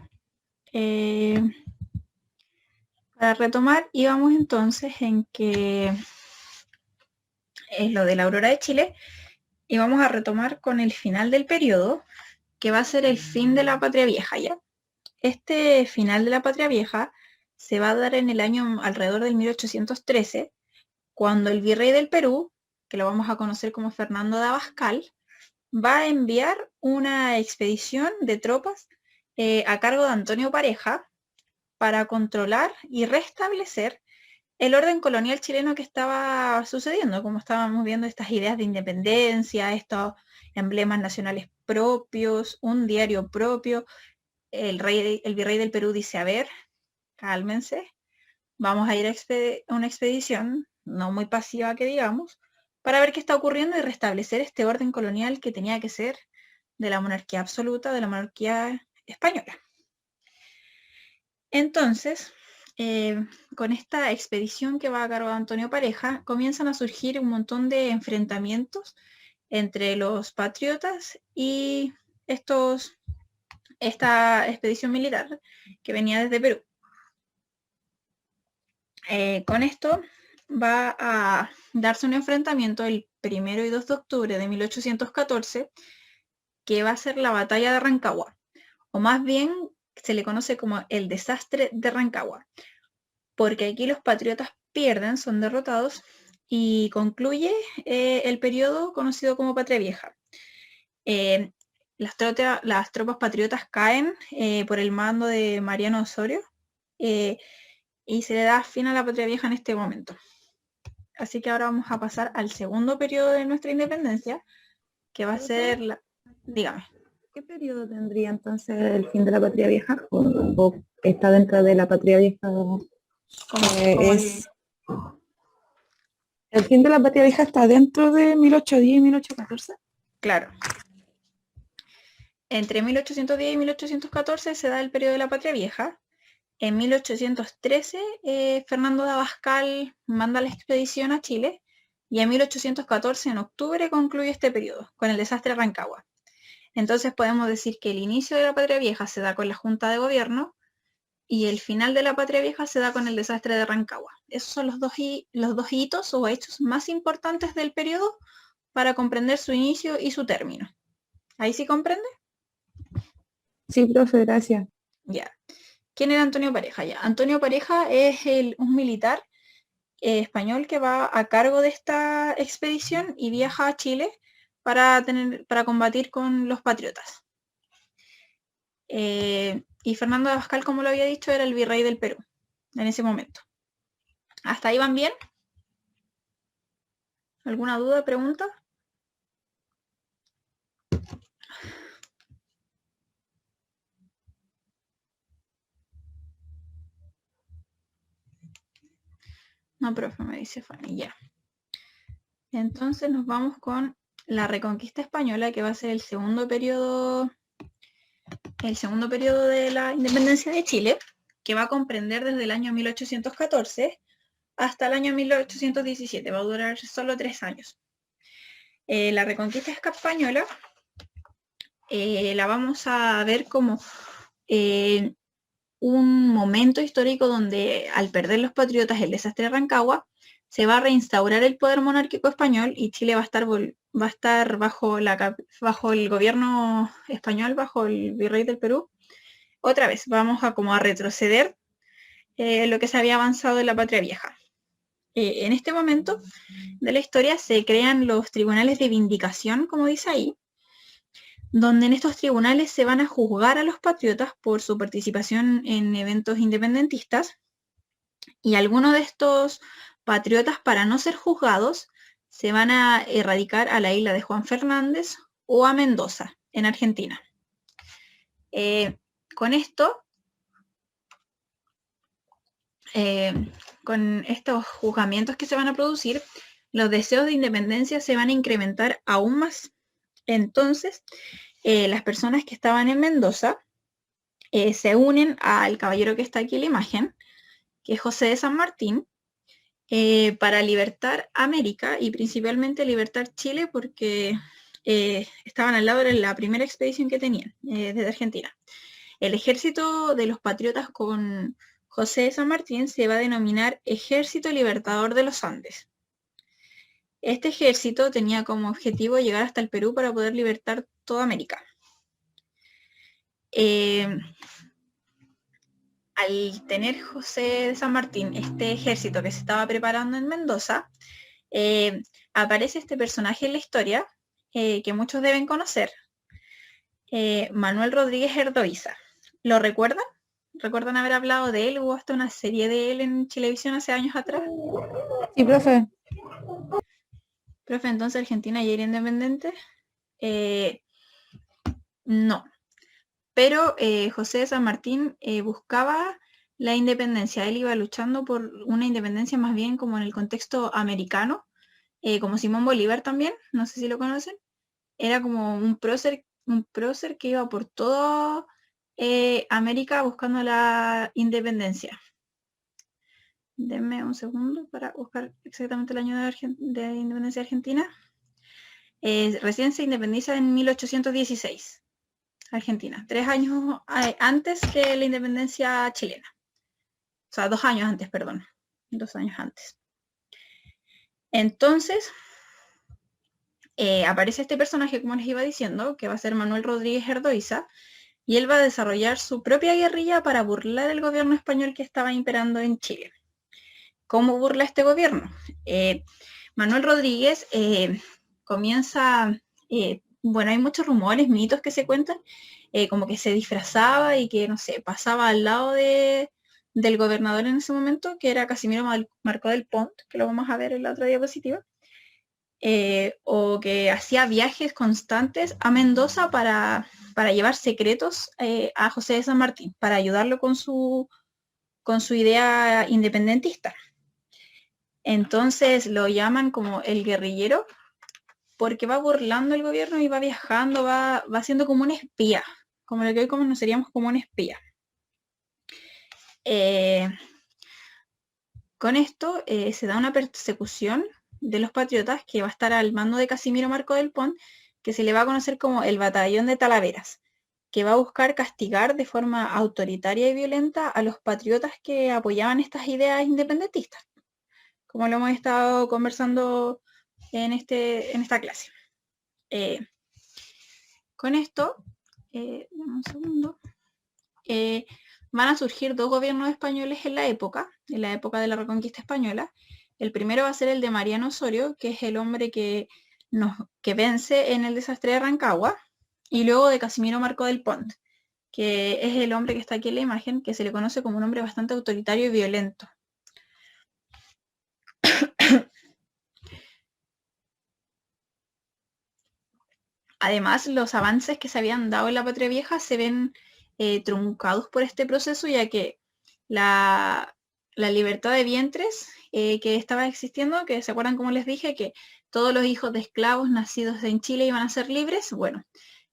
Para retomar, íbamos entonces en que es lo de la Aurora de Chile y vamos a retomar con el final del periodo, que va a ser el fin de la Patria Vieja, ¿ya? Este final de la Patria Vieja se va a dar en el año alrededor del 1813, cuando el virrey del Perú, que lo vamos a conocer como Fernando de Abascal, va a enviar una expedición de tropas a cargo de Antonio Pareja para controlar y restablecer el orden colonial chileno que estaba sucediendo, como estábamos viendo estas ideas de independencia, estos emblemas nacionales propios, un diario propio. El virrey del Perú dice, a ver, cálmense, vamos a ir a una expedición, no muy pasiva que digamos, para ver qué está ocurriendo y restablecer este orden colonial que tenía que ser de la monarquía absoluta, de la monarquía española. Entonces, con esta expedición que va a cargo de Antonio Pareja, comienzan a surgir un montón de enfrentamientos entre los patriotas y esta expedición militar que venía desde Perú. Con esto va a darse un enfrentamiento el 1 y 2 de octubre de 1814, que va a ser la batalla de Rancagua, o más bien se le conoce como el desastre de Rancagua, porque aquí los patriotas pierden, son derrotados, y concluye el periodo conocido como Patria Vieja. Las tropas patriotas caen por el mando de Mariano Osorio, y se le da fin a la Patria Vieja en este momento. Así que ahora vamos a pasar al segundo periodo de nuestra independencia, que va a ser la... Dígame. ¿Qué periodo tendría entonces el fin de la Patria Vieja? ¿O está dentro de la Patria Vieja? ¿El fin de la Patria Vieja está dentro de 1810 y 1814? Claro. Entre 1810 y 1814 se da el periodo de la Patria Vieja. En 1813, Fernando de Abascal manda la expedición a Chile y en 1814, en octubre, concluye este periodo con el desastre de Rancagua. Entonces podemos decir que el inicio de la Patria Vieja se da con la Junta de Gobierno y el final de la Patria Vieja se da con el desastre de Rancagua. Esos son los dos hitos o hechos más importantes del periodo para comprender su inicio y su término. ¿Ahí sí comprende? Sí, profe, gracias. Ya. ¿Quién era Antonio Pareja? Ya. Antonio Pareja es un militar español que va a cargo de esta expedición y viaja a Chile para combatir con los patriotas. Y Fernando de Abascal, como lo había dicho, era el virrey del Perú en ese momento. ¿Hasta ahí van bien? ¿Alguna duda, pregunta? No, profe, me dice Fanny, ya. Entonces nos vamos con la Reconquista Española, que va a ser el segundo periodo de la independencia de Chile, que va a comprender desde el año 1814 hasta el año 1817. Va a durar solo 3 años. La Reconquista Española la vamos a ver como un momento histórico donde, al perder los patriotas el desastre de Rancagua, se va a reinstaurar el poder monárquico español y Chile va a estar bajo el gobierno español, bajo el virrey del Perú. Otra vez, vamos a como a retroceder lo que se había avanzado en la patria vieja. En este momento de la historia se crean los tribunales de vindicación, como dice ahí, donde en estos tribunales se van a juzgar a los patriotas por su participación en eventos independentistas, y algunos de estos patriotas, para no ser juzgados, se van a erradicar a la isla de Juan Fernández o a Mendoza, en Argentina. Con esto, con estos juzgamientos que se van a producir, los deseos de independencia se van a incrementar aún más. Entonces, las personas que estaban en Mendoza se unen al caballero que está aquí en la imagen, que es José de San Martín, para libertar América y principalmente libertar Chile, porque estaban al lado de la primera expedición que tenían desde Argentina. El ejército de los patriotas con José de San Martín se va a denominar Ejército Libertador de los Andes. Este ejército tenía como objetivo llegar hasta el Perú para poder libertar toda América. Al tener José de San Martín este ejército que se estaba preparando en Mendoza, aparece este personaje en la historia que muchos deben conocer, Manuel Rodríguez Erdoiza. ¿Lo recuerdan? ¿Recuerdan haber hablado de él? Hubo hasta una serie de él en Chilevisión hace años atrás. Sí, profe. Profe, entonces Argentina ya era independiente. No. Pero José de San Martín buscaba la independencia. Él iba luchando por una independencia más bien como en el contexto americano, como Simón Bolívar también, no sé si lo conocen. Era como un prócer que iba por toda América buscando la independencia. Denme un segundo para buscar exactamente el año de independencia argentina. Recién se independiza en 1816. Argentina, 3 años antes que la independencia chilena. O sea, 2 años antes, perdón. 2 años antes. Entonces, aparece este personaje, como les iba diciendo, que va a ser Manuel Rodríguez Erdoiza, y él va a desarrollar su propia guerrilla para burlar el gobierno español que estaba imperando en Chile. ¿Cómo burla este gobierno? Manuel Rodríguez comienza... bueno, hay muchos rumores, mitos que se cuentan, como que se disfrazaba y que, no sé, pasaba al lado del gobernador en ese momento, que era Casimiro Marcó del Pont, que lo vamos a ver en la otra diapositiva, o que hacía viajes constantes a Mendoza para llevar secretos a José de San Martín, para ayudarlo con su idea independentista. Entonces lo llaman como el guerrillero, porque va burlando el gobierno y va viajando, va siendo como un espía, como lo que hoy conoceríamos como un espía. Con esto se da una persecución de los patriotas que va a estar al mando de Casimiro Marcó del Pont, que se le va a conocer como el Batallón de Talaveras, que va a buscar castigar de forma autoritaria y violenta a los patriotas que apoyaban estas ideas independentistas, como lo hemos estado conversando en esta clase. Con esto, un segundo, van a surgir 2 gobiernos españoles en la época de la Reconquista Española. El primero va a ser el de Mariano Osorio, que es el hombre que vence en el desastre de Rancagua, y luego de Casimiro Marcó del Pont, que es el hombre que está aquí en la imagen, que se le conoce como un hombre bastante autoritario y violento. Además, los avances que se habían dado en la Patria Vieja se ven truncados por este proceso, ya que la libertad de vientres que estaba existiendo, que se acuerdan como les dije, que todos los hijos de esclavos nacidos en Chile iban a ser libres. Bueno,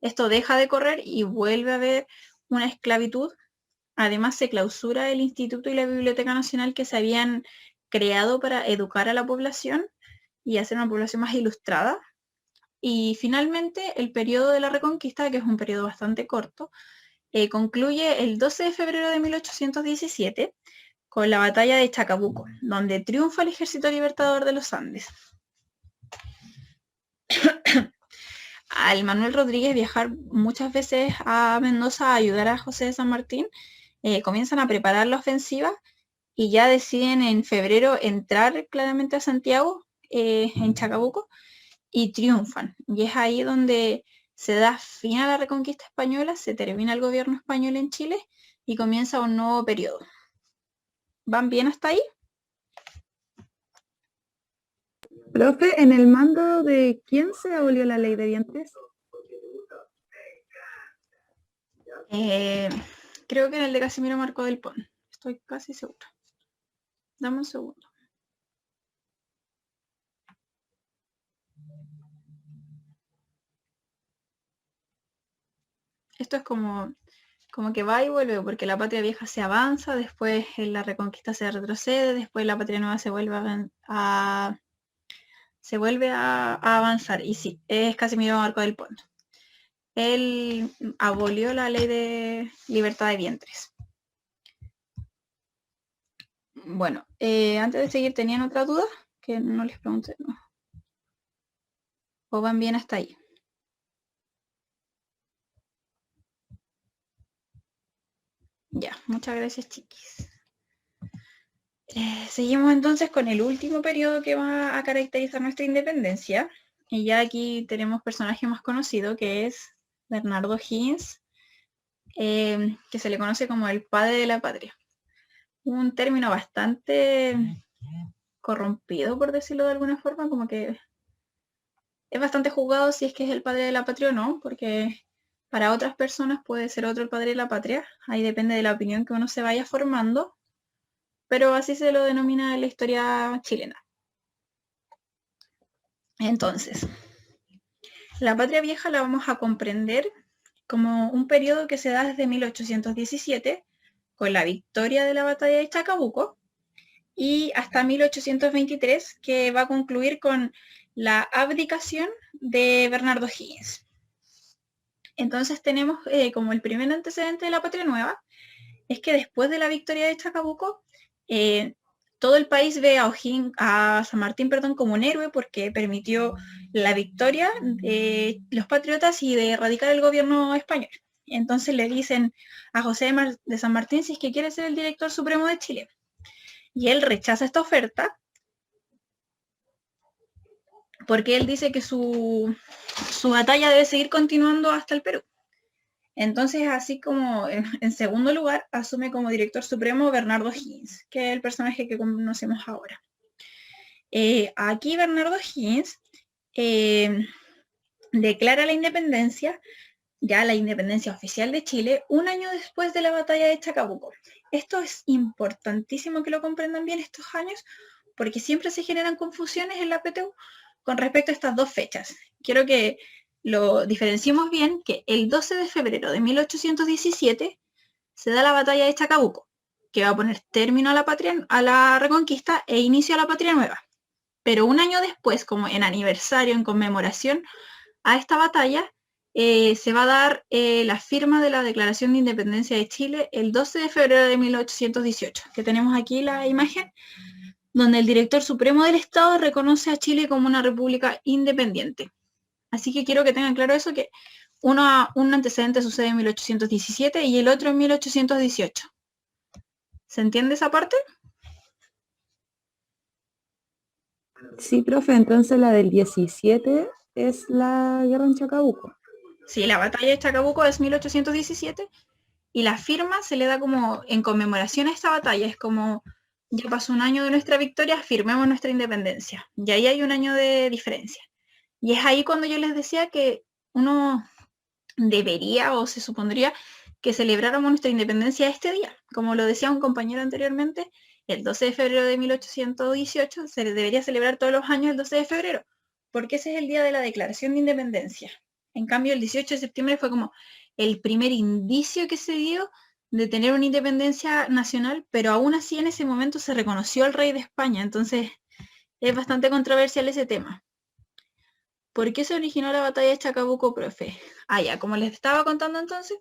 esto deja de correr y vuelve a haber una esclavitud. Además se clausura el instituto y la Biblioteca Nacional que se habían creado para educar a la población y hacer una población más ilustrada. Y finalmente el periodo de la Reconquista, que es un periodo bastante corto, concluye el 12 de febrero de 1817 con la batalla de Chacabuco, donde triunfa el Ejército Libertador de los Andes. Al Manuel Rodríguez viajar muchas veces a Mendoza a ayudar a José de San Martín, comienzan a preparar la ofensiva y ya deciden en febrero entrar claramente a Santiago, en Chacabuco, y triunfan. Y es ahí donde se da fin a la Reconquista española, se termina el gobierno español en Chile y comienza un nuevo periodo. ¿Van bien hasta ahí? Profe, ¿en el mando de quién se abolió la ley de vientres? Creo que en el de Casimiro Marco del Pon. Estoy casi segura. Dame un segundo. Esto es como que va y vuelve, porque la patria vieja se avanza, después en la Reconquista se retrocede, después la patria nueva se vuelve a avanzar. Y sí, es Casimiro Marco del Pon. Él abolió la ley de libertad de vientres. Bueno, antes de seguir, ¿tenían otra duda? Que no les pregunté, ¿no? ¿O van bien hasta ahí? Ya, muchas gracias, chiquis. Seguimos entonces con el último periodo que va a caracterizar nuestra independencia. Y ya aquí tenemos personaje más conocido, que es Bernardo Higgins, que se le conoce como el padre de la patria. Un término bastante corrompido, por decirlo de alguna forma, como que es bastante jugado si es que es el padre de la patria o no, porque para otras personas puede ser otro el padre de la patria, ahí depende de la opinión que uno se vaya formando, pero así se lo denomina en la historia chilena. Entonces, la patria vieja la vamos a comprender como un periodo que se da desde 1817, con la victoria de la batalla de Chacabuco, y hasta 1823, que va a concluir con la abdicación de Bernardo Higgins. Entonces tenemos como el primer antecedente de la patria nueva, es que después de la victoria de Chacabuco, todo el país ve a San Martín como un héroe porque permitió la victoria de los patriotas y de erradicar el gobierno español. Entonces le dicen a José de San Martín si es que quiere ser el director supremo de Chile. Y él rechaza esta oferta porque él dice que su batalla debe seguir continuando hasta el Perú. Entonces, así como en segundo lugar, asume como director supremo Bernardo Higgins, que es el personaje que conocemos ahora. Aquí Bernardo Higgins declara la independencia, ya la independencia oficial de Chile, un año después de la batalla de Chacabuco. Esto es importantísimo que lo comprendan bien estos años, porque siempre se generan confusiones en la PTU con respecto a estas dos fechas. Quiero que lo diferenciemos bien, que el 12 de febrero de 1817 se da la batalla de Chacabuco, que va a poner término a la Reconquista e inicio a la patria nueva. Pero un año después, como en aniversario, en conmemoración a esta batalla, se va a dar la firma de la Declaración de Independencia de Chile el 12 de febrero de 1818, que tenemos aquí la imagen, donde el director supremo del Estado reconoce a Chile como una república independiente. Así que quiero que tengan claro eso, que un antecedente sucede en 1817 y el otro en 1818. ¿Se entiende esa parte? Sí, profe, entonces la del 17 es la guerra en Chacabuco. Sí, la batalla de Chacabuco es 1817 y la firma se le da como en conmemoración a esta batalla. Es como, ya pasó un año de nuestra victoria, firmemos nuestra independencia. Y ahí hay un año de diferencia. Y es ahí cuando yo les decía que uno debería o se supondría que celebráramos nuestra independencia este día. Como lo decía un compañero anteriormente, el 12 de febrero de 1818 se debería celebrar todos los años el 12 de febrero, porque ese es el día de la Declaración de Independencia. En cambio, el 18 de septiembre fue como el primer indicio que se dio de tener una independencia nacional, pero aún así en ese momento se reconoció al rey de España, entonces es bastante controversial ese tema. ¿Por qué se originó la batalla de Chacabuco, profe? Ya, como les estaba contando entonces,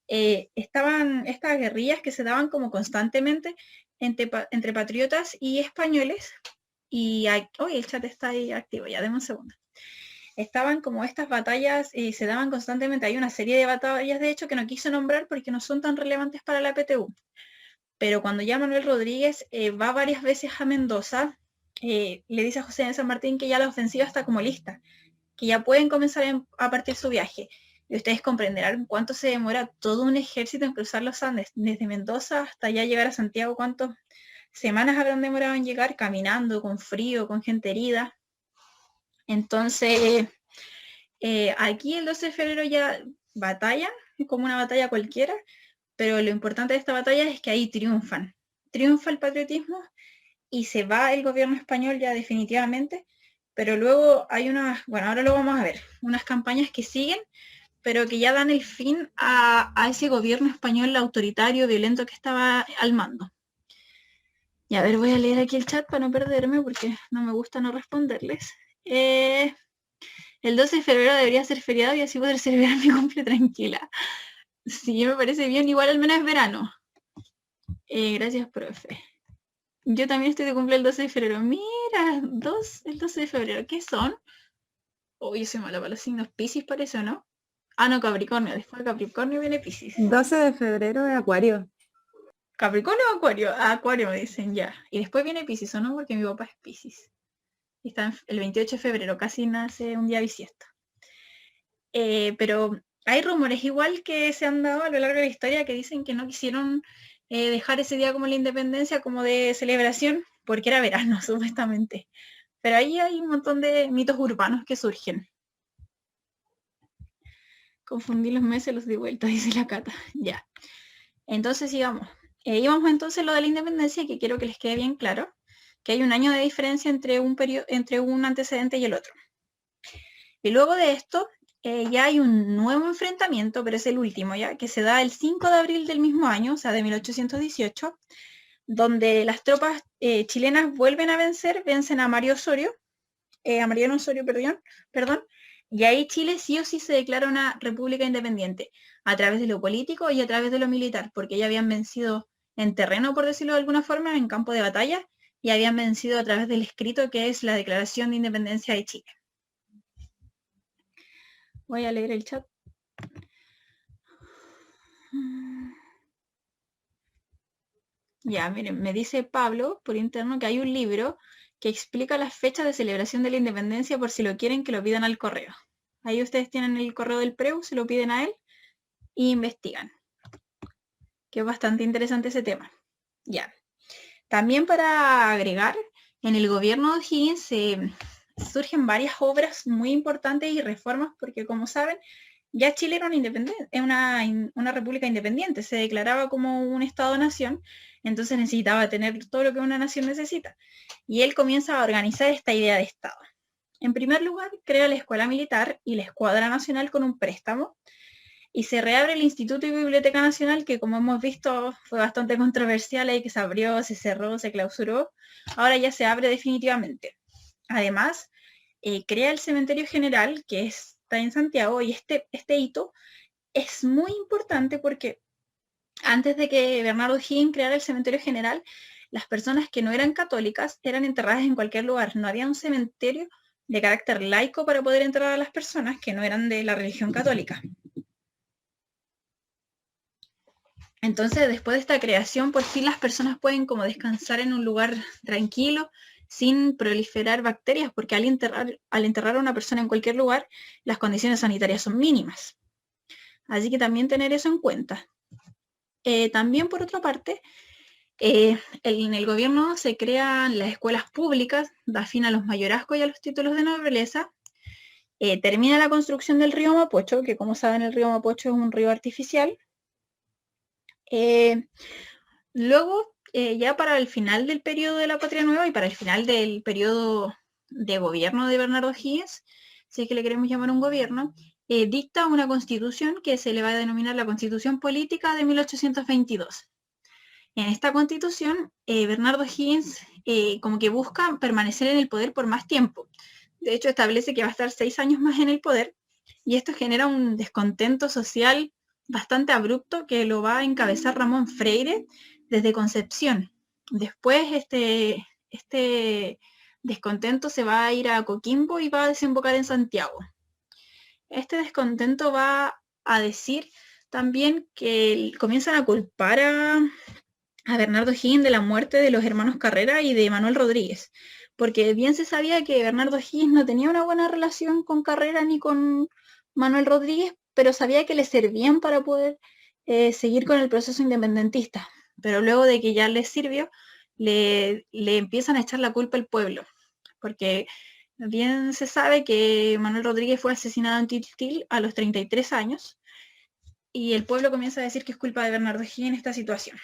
estaban estas guerrillas que se daban como constantemente entre patriotas y españoles, y hoy el chat está ahí activo, ya denme un segundo. Estaban como estas batallas y se daban constantemente. Hay una serie de batallas, de hecho, que no quise nombrar porque no son tan relevantes para la PTU. Pero cuando ya Manuel Rodríguez va varias veces a Mendoza, le dice a José de San Martín que ya la ofensiva está como lista, que ya pueden comenzar a partir su viaje. Y ustedes comprenderán cuánto se demora todo un ejército en cruzar los Andes, desde Mendoza hasta ya llegar a Santiago, cuántas semanas habrán demorado en llegar, caminando, con frío, con gente herida. Entonces, aquí el 12 de febrero ya batalla, como una batalla cualquiera, pero lo importante de esta batalla es que ahí triunfa el patriotismo y se va el gobierno español ya definitivamente, pero luego hay ahora lo vamos a ver, unas campañas que siguen, pero que ya dan el fin a ese gobierno español autoritario, violento que estaba al mando. Y a ver, voy a leer aquí el chat para no perderme porque no me gusta no responderles. El 12 de febrero debería ser feriado y así poder celebrar mi cumple tranquila. Sí, me parece bien, igual al menos es verano. Gracias, profe. Yo también estoy de cumple el 12 de febrero. Mira, el 12 de febrero, ¿qué son? Yo soy mala para los signos. Piscis parece, ¿no? No, Capricornio. Después de Capricornio viene Piscis. 12 de febrero es Acuario. ¿Capricornio o Acuario? Acuario me dicen ya. Y después viene Piscis, ¿o no? Porque mi papá es Piscis. Está el 28 de febrero, casi nace un día bisiesto. Pero hay rumores igual que se han dado a lo largo de la historia que dicen que no quisieron dejar ese día como la independencia, como de celebración, porque era verano, supuestamente. Pero ahí hay un montón de mitos urbanos que surgen. Confundí los meses, los di vuelta, dice la Cata. Ya. Entonces sigamos. Íbamos entonces lo de la independencia, que quiero que les quede bien claro, que hay un año de diferencia entre un antecedente y el otro. Y luego de esto, ya hay un nuevo enfrentamiento, pero es el último ya, que se da el 5 de abril del mismo año, o sea, de 1818, donde las tropas chilenas vuelven a vencen a Mariano Osorio, perdón, y ahí Chile sí o sí se declara una república independiente, a través de lo político y a través de lo militar, porque ya habían vencido en terreno, por decirlo de alguna forma, en campo de batalla, y habían vencido a través del escrito que es la Declaración de Independencia de Chile. Voy a leer el chat. Ya, miren, me dice Pablo por interno que hay un libro que explica las fechas de celebración de la independencia por si lo quieren que lo pidan al correo. Ahí ustedes tienen el correo del PREU, se lo piden a él y investigan. Que es bastante interesante ese tema. Ya. También para agregar, en el gobierno de O'Higgins surgen varias obras muy importantes y reformas porque, como saben, ya Chile era una república independiente, se declaraba como un Estado-nación, entonces necesitaba tener todo lo que una nación necesita. Y él comienza a organizar esta idea de Estado. En primer lugar, crea la Escuela Militar y la Escuadra Nacional con un préstamo, y se reabre el Instituto y Biblioteca Nacional, que como hemos visto fue bastante controversial, ahí que se abrió, se cerró, se clausuró. Ahora ya se abre definitivamente. Además, crea el Cementerio General, que está en Santiago, y este hito es muy importante porque antes de que Bernardo O'Higgins creara el Cementerio General, las personas que no eran católicas eran enterradas en cualquier lugar. No había un cementerio de carácter laico para poder enterrar a las personas que no eran de la religión católica. Entonces, después de esta creación, por fin las personas pueden como descansar en un lugar tranquilo, sin proliferar bacterias, porque al enterrar a una persona en cualquier lugar, las condiciones sanitarias son mínimas. Así que también tener eso en cuenta. También, por otra parte, en el gobierno se crean las escuelas públicas, da fin a los mayorazgos y a los títulos de nobleza. Termina la construcción del río Mapocho, que como saben el río Mapocho es un río artificial. Luego ya para el final del periodo de la Patria Nueva y para el final del periodo de gobierno de Bernardo Higgins, si es que le queremos llamar un gobierno, dicta una constitución que se le va a denominar la Constitución Política de 1822. En esta constitución, Bernardo Higgins como que busca permanecer en el poder por más tiempo. De hecho, establece que va a estar 6 años más en el poder, y esto genera un descontento social bastante abrupto que lo va a encabezar Ramón Freire desde Concepción. Después este descontento se va a ir a Coquimbo y va a desembocar en Santiago. Este descontento va a decir también que comienzan a culpar a Bernardo Higgins de la muerte de los hermanos Carrera y de Manuel Rodríguez, porque bien se sabía que Bernardo Higgins no tenía una buena relación con Carrera ni con Manuel Rodríguez, pero sabía que le servían para poder seguir con el proceso independentista. Pero luego de que ya les sirvió, le empiezan a echar la culpa al pueblo, porque bien se sabe que Manuel Rodríguez fue asesinado en Tiltil a los 33 años, y el pueblo comienza a decir que es culpa de Bernardo Higgins esta situación.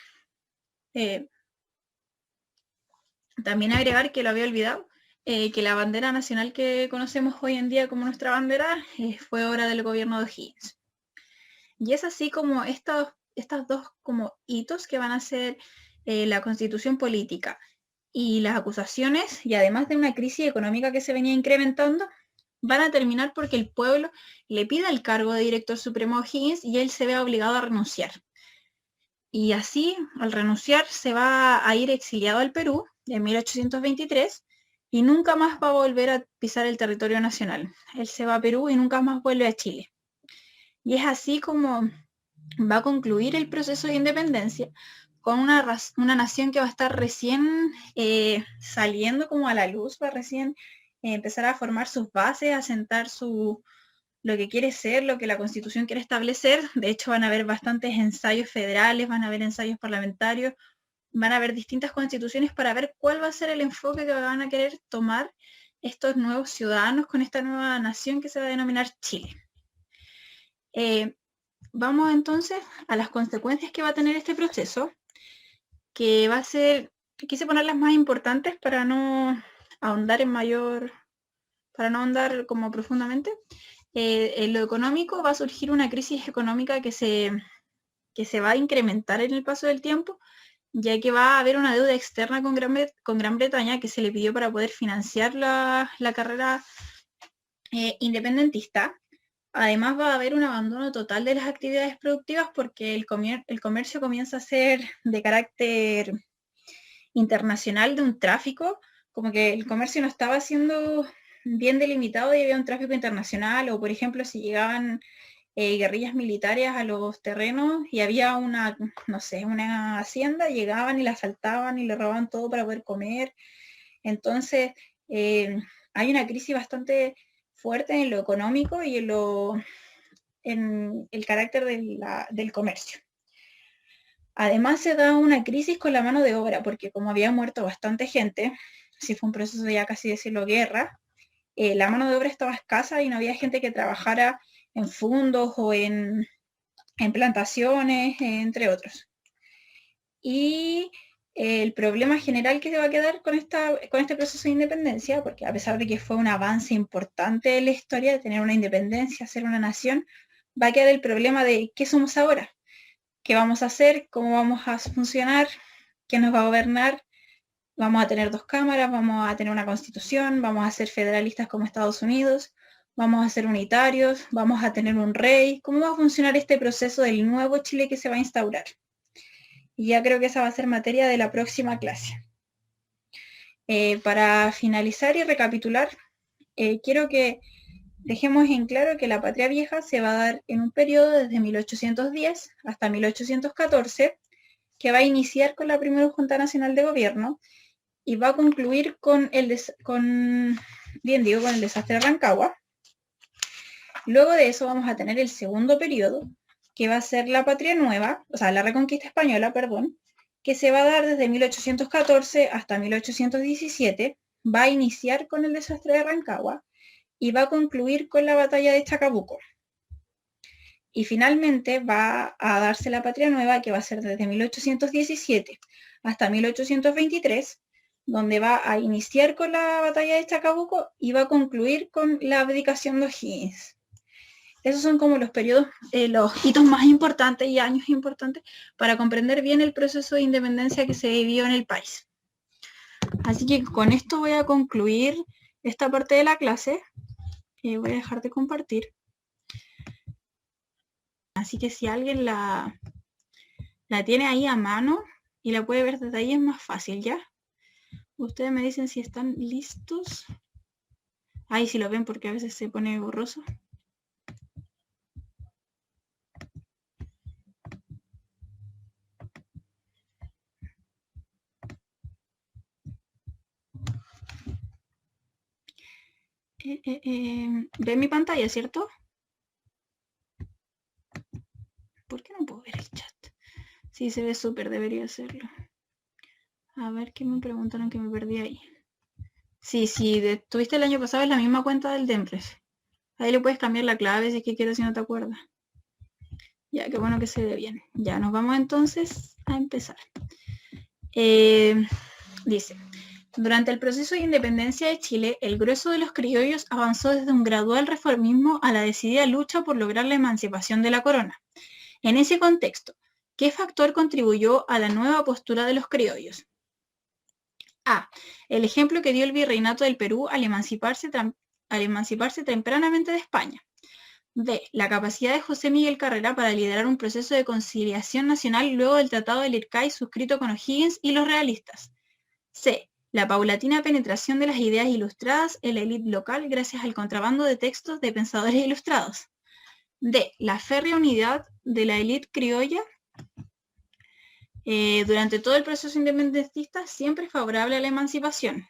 También agregar, que lo había olvidado, que la bandera nacional que conocemos hoy en día como nuestra bandera fue obra del gobierno de Higgins. Y es así como estos dos como hitos que van a ser la constitución política y las acusaciones, y además de una crisis económica que se venía incrementando, van a terminar porque el pueblo le pida el cargo de director supremo a Higgins y él se vea obligado a renunciar. Y así, al renunciar, se va a ir exiliado al Perú en 1823 y nunca más va a volver a pisar el territorio nacional. Él se va a Perú y nunca más vuelve a Chile. Y es así como va a concluir el proceso de independencia, con una nación que va a estar recién saliendo como a la luz, va a recién empezar a formar sus bases, a sentar lo que quiere ser, lo que la Constitución quiere establecer. De hecho, van a haber bastantes ensayos federales, van a haber ensayos parlamentarios, van a haber distintas constituciones para ver cuál va a ser el enfoque que van a querer tomar estos nuevos ciudadanos con esta nueva nación que se va a denominar Chile. Vamos entonces a las consecuencias que va a tener este proceso, que va a ser, quise poner las más importantes para no ahondar como profundamente. En lo económico va a surgir una crisis económica que se va a incrementar en el paso del tiempo, ya que va a haber una deuda externa con Gran Bretaña que se le pidió para poder financiar la carrera independentista. Además va a haber un abandono total de las actividades productivas porque el comercio comienza a ser de carácter internacional, de un tráfico, como que el comercio no estaba siendo bien delimitado y había un tráfico internacional, o por ejemplo si llegaban guerrillas militares a los terrenos y había una hacienda, llegaban y la asaltaban y le robaban todo para poder comer. Entonces hay una crisis bastante fuerte en lo económico y en el carácter del comercio. Además se da una crisis con la mano de obra, porque como había muerto bastante gente, si fue un proceso de ya casi decirlo guerra, la mano de obra estaba escasa y no había gente que trabajara en fundos o en plantaciones, entre otros. Y el problema general que se va a quedar con este proceso de independencia, porque a pesar de que fue un avance importante en la historia de tener una independencia, ser una nación, va a quedar el problema de qué somos ahora, qué vamos a hacer, cómo vamos a funcionar, quién nos va a gobernar. Vamos a tener 2 cámaras, vamos a tener una constitución, vamos a ser federalistas como Estados Unidos, vamos a ser unitarios, vamos a tener un rey. ¿Cómo va a funcionar este proceso del nuevo Chile que se va a instaurar? Y ya creo que esa va a ser materia de la próxima clase. Para finalizar y recapitular, quiero que dejemos en claro que la Patria Vieja se va a dar en un periodo desde 1810 hasta 1814, que va a iniciar con la primera Junta Nacional de Gobierno y va a concluir con el desastre de Rancagua. Luego de eso vamos a tener el segundo periodo, que va a ser la Patria Nueva, o sea, la Reconquista Española, perdón, que se va a dar desde 1814 hasta 1817, va a iniciar con el desastre de Rancagua y va a concluir con la batalla de Chacabuco. Y finalmente va a darse la patria nueva, que va a ser desde 1817 hasta 1823, donde va a iniciar con la batalla de Chacabuco y va a concluir con la abdicación de O'Higgins. Esos son como los periodos, los hitos más importantes y años importantes para comprender bien el proceso de independencia que se vivió en el país. Así que con esto voy a concluir esta parte de la clase. Voy a dejar de compartir. Así que si alguien la tiene ahí a mano y la puede ver desde ahí, es más fácil, ¿ya? Ustedes me dicen si están listos. Ahí sí lo ven porque a veces se pone borroso. ¿Ven mi pantalla, cierto? ¿Por qué no puedo ver el chat? Sí, se ve súper, debería hacerlo. A ver, ¿qué me preguntaron que me perdí ahí? Sí, tuviste el año pasado, es la misma cuenta del Dempref. Ahí le puedes cambiar la clave si es que quieres, si no te acuerdas. Ya, qué bueno que se ve bien. Ya, nos vamos entonces a empezar. Dice, durante el proceso de independencia de Chile, el grueso de los criollos avanzó desde un gradual reformismo a la decidida lucha por lograr la emancipación de la corona. En ese contexto, ¿qué factor contribuyó a la nueva postura de los criollos? A. El ejemplo que dio el virreinato del Perú al emanciparse tempranamente de España. B. La capacidad de José Miguel Carrera para liderar un proceso de conciliación nacional luego del Tratado de Lircay suscrito con O'Higgins y los realistas. C. La paulatina penetración de las ideas ilustradas en la élite local gracias al contrabando de textos de pensadores ilustrados. D. La férrea unidad de la élite criolla durante todo el proceso independentista siempre favorable a la emancipación.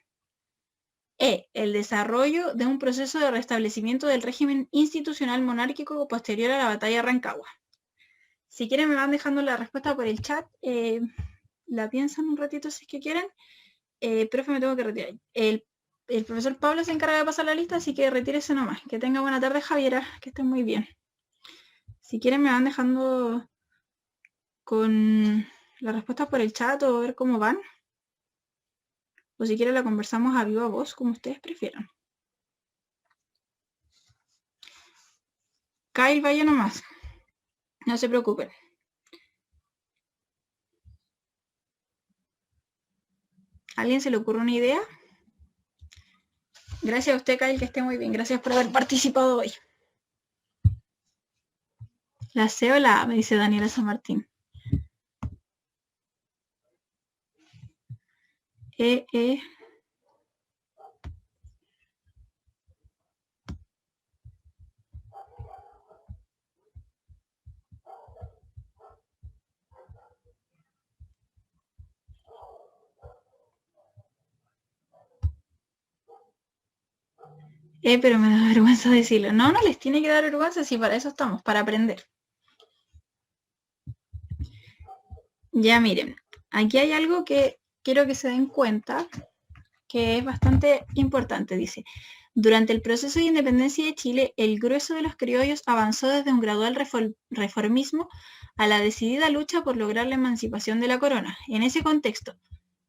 E. El desarrollo de un proceso de restablecimiento del régimen institucional monárquico posterior a la batalla de Rancagua. Si quieren me van dejando la respuesta por el chat, la piensan un ratito si es que quieren. Profe, me tengo que retirar. El profesor Pablo se encarga de pasar la lista, así que retírese nomás. Que tenga buena tarde, Javiera, que estén muy bien. Si quieren me van dejando con la respuesta por el chat o ver cómo van. O si quieren la conversamos a viva voz, como ustedes prefieran. Kyle, vaya nomás. No se preocupen. ¿A alguien se le ocurre una idea? Gracias a usted, Kyle, que esté muy bien. Gracias por haber participado hoy. La C o la A, me dice Daniela San Martín. Pero me da vergüenza decirlo. No, no les tiene que dar vergüenza, si para eso estamos, para aprender. Ya miren, aquí hay algo que quiero que se den cuenta, que es bastante importante. Dice, durante el proceso de independencia de Chile, el grueso de los criollos avanzó desde un gradual reformismo a la decidida lucha por lograr la emancipación de la corona. En ese contexto,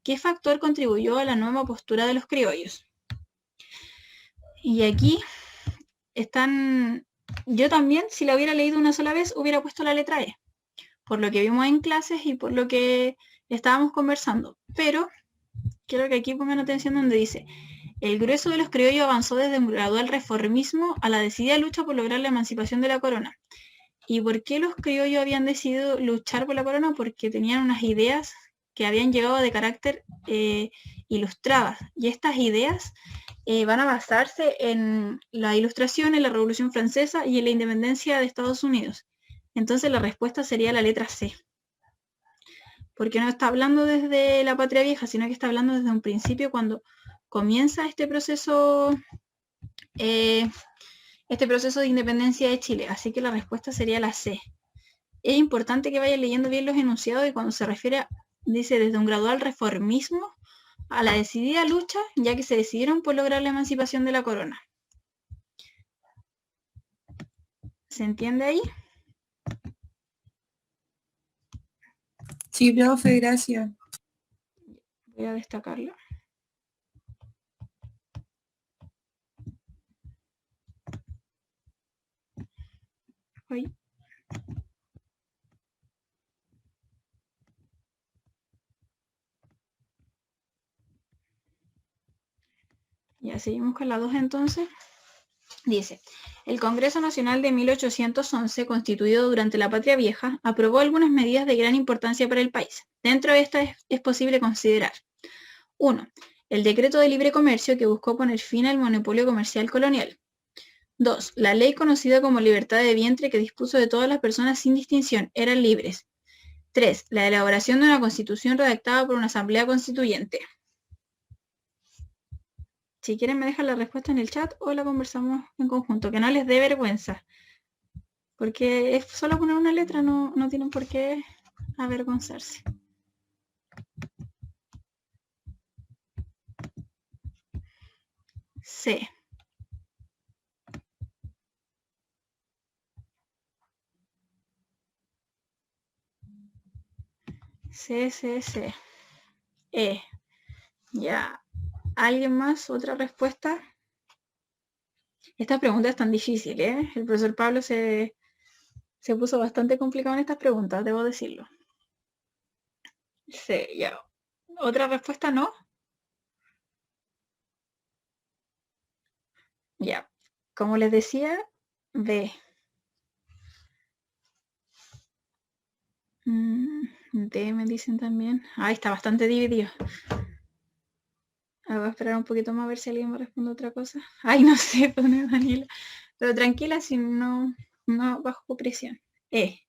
¿qué factor contribuyó a la nueva postura de los criollos? Y aquí están, yo también, si la hubiera leído una sola vez, hubiera puesto la letra E, por lo que vimos en clases y por lo que estábamos conversando. Pero quiero que aquí pongan atención donde dice, el grueso de los criollos avanzó desde un gradual reformismo a la decidida lucha por lograr la emancipación de la corona. ¿Y por qué los criollos habían decidido luchar por la corona? Porque tenían unas ideas que habían llegado de carácter ilustradas. Y estas ideas van a basarse en la Ilustración, en la Revolución Francesa y en la independencia de Estados Unidos. Entonces la respuesta sería la letra C. Porque no está hablando desde la patria vieja, sino que está hablando desde un principio cuando comienza este proceso de independencia de Chile. Así que la respuesta sería la C. Es importante que vayan leyendo bien los enunciados y cuando se refiere a, dice, desde un gradual reformismo a la decidida lucha, ya que se decidieron por lograr la emancipación de la corona. ¿Se entiende ahí? Sí, profe, gracias. Voy a destacarlo. Ay. Ya seguimos con la 2 entonces. Dice, el Congreso Nacional de 1811, constituido durante la Patria Vieja, aprobó algunas medidas de gran importancia para el país. Dentro de estas es posible considerar 1. El Decreto de Libre Comercio que buscó poner fin al monopolio comercial colonial. 2. La ley conocida como libertad de vientre que dispuso de todas las personas sin distinción eran libres. 3. La elaboración de una constitución redactada por una asamblea constituyente. Si quieren me dejan la respuesta en el chat o la conversamos en conjunto, que no les dé vergüenza. Porque es solo poner una letra, no tienen por qué avergonzarse. C. C. E. Ya. ¿Alguien más? ¿Otra respuesta? Estas preguntas están difíciles, ¿eh? El profesor Pablo se puso bastante complicado en estas preguntas, debo decirlo. Sí, ya. ¿Otra respuesta no? Ya. Como les decía, B. D me dicen también. Ah, está bastante dividido. Voy a esperar un poquito más a ver si alguien me responde otra cosa. Ay, no sé, pone Daniela. Pero tranquila, si no bajo presión. E.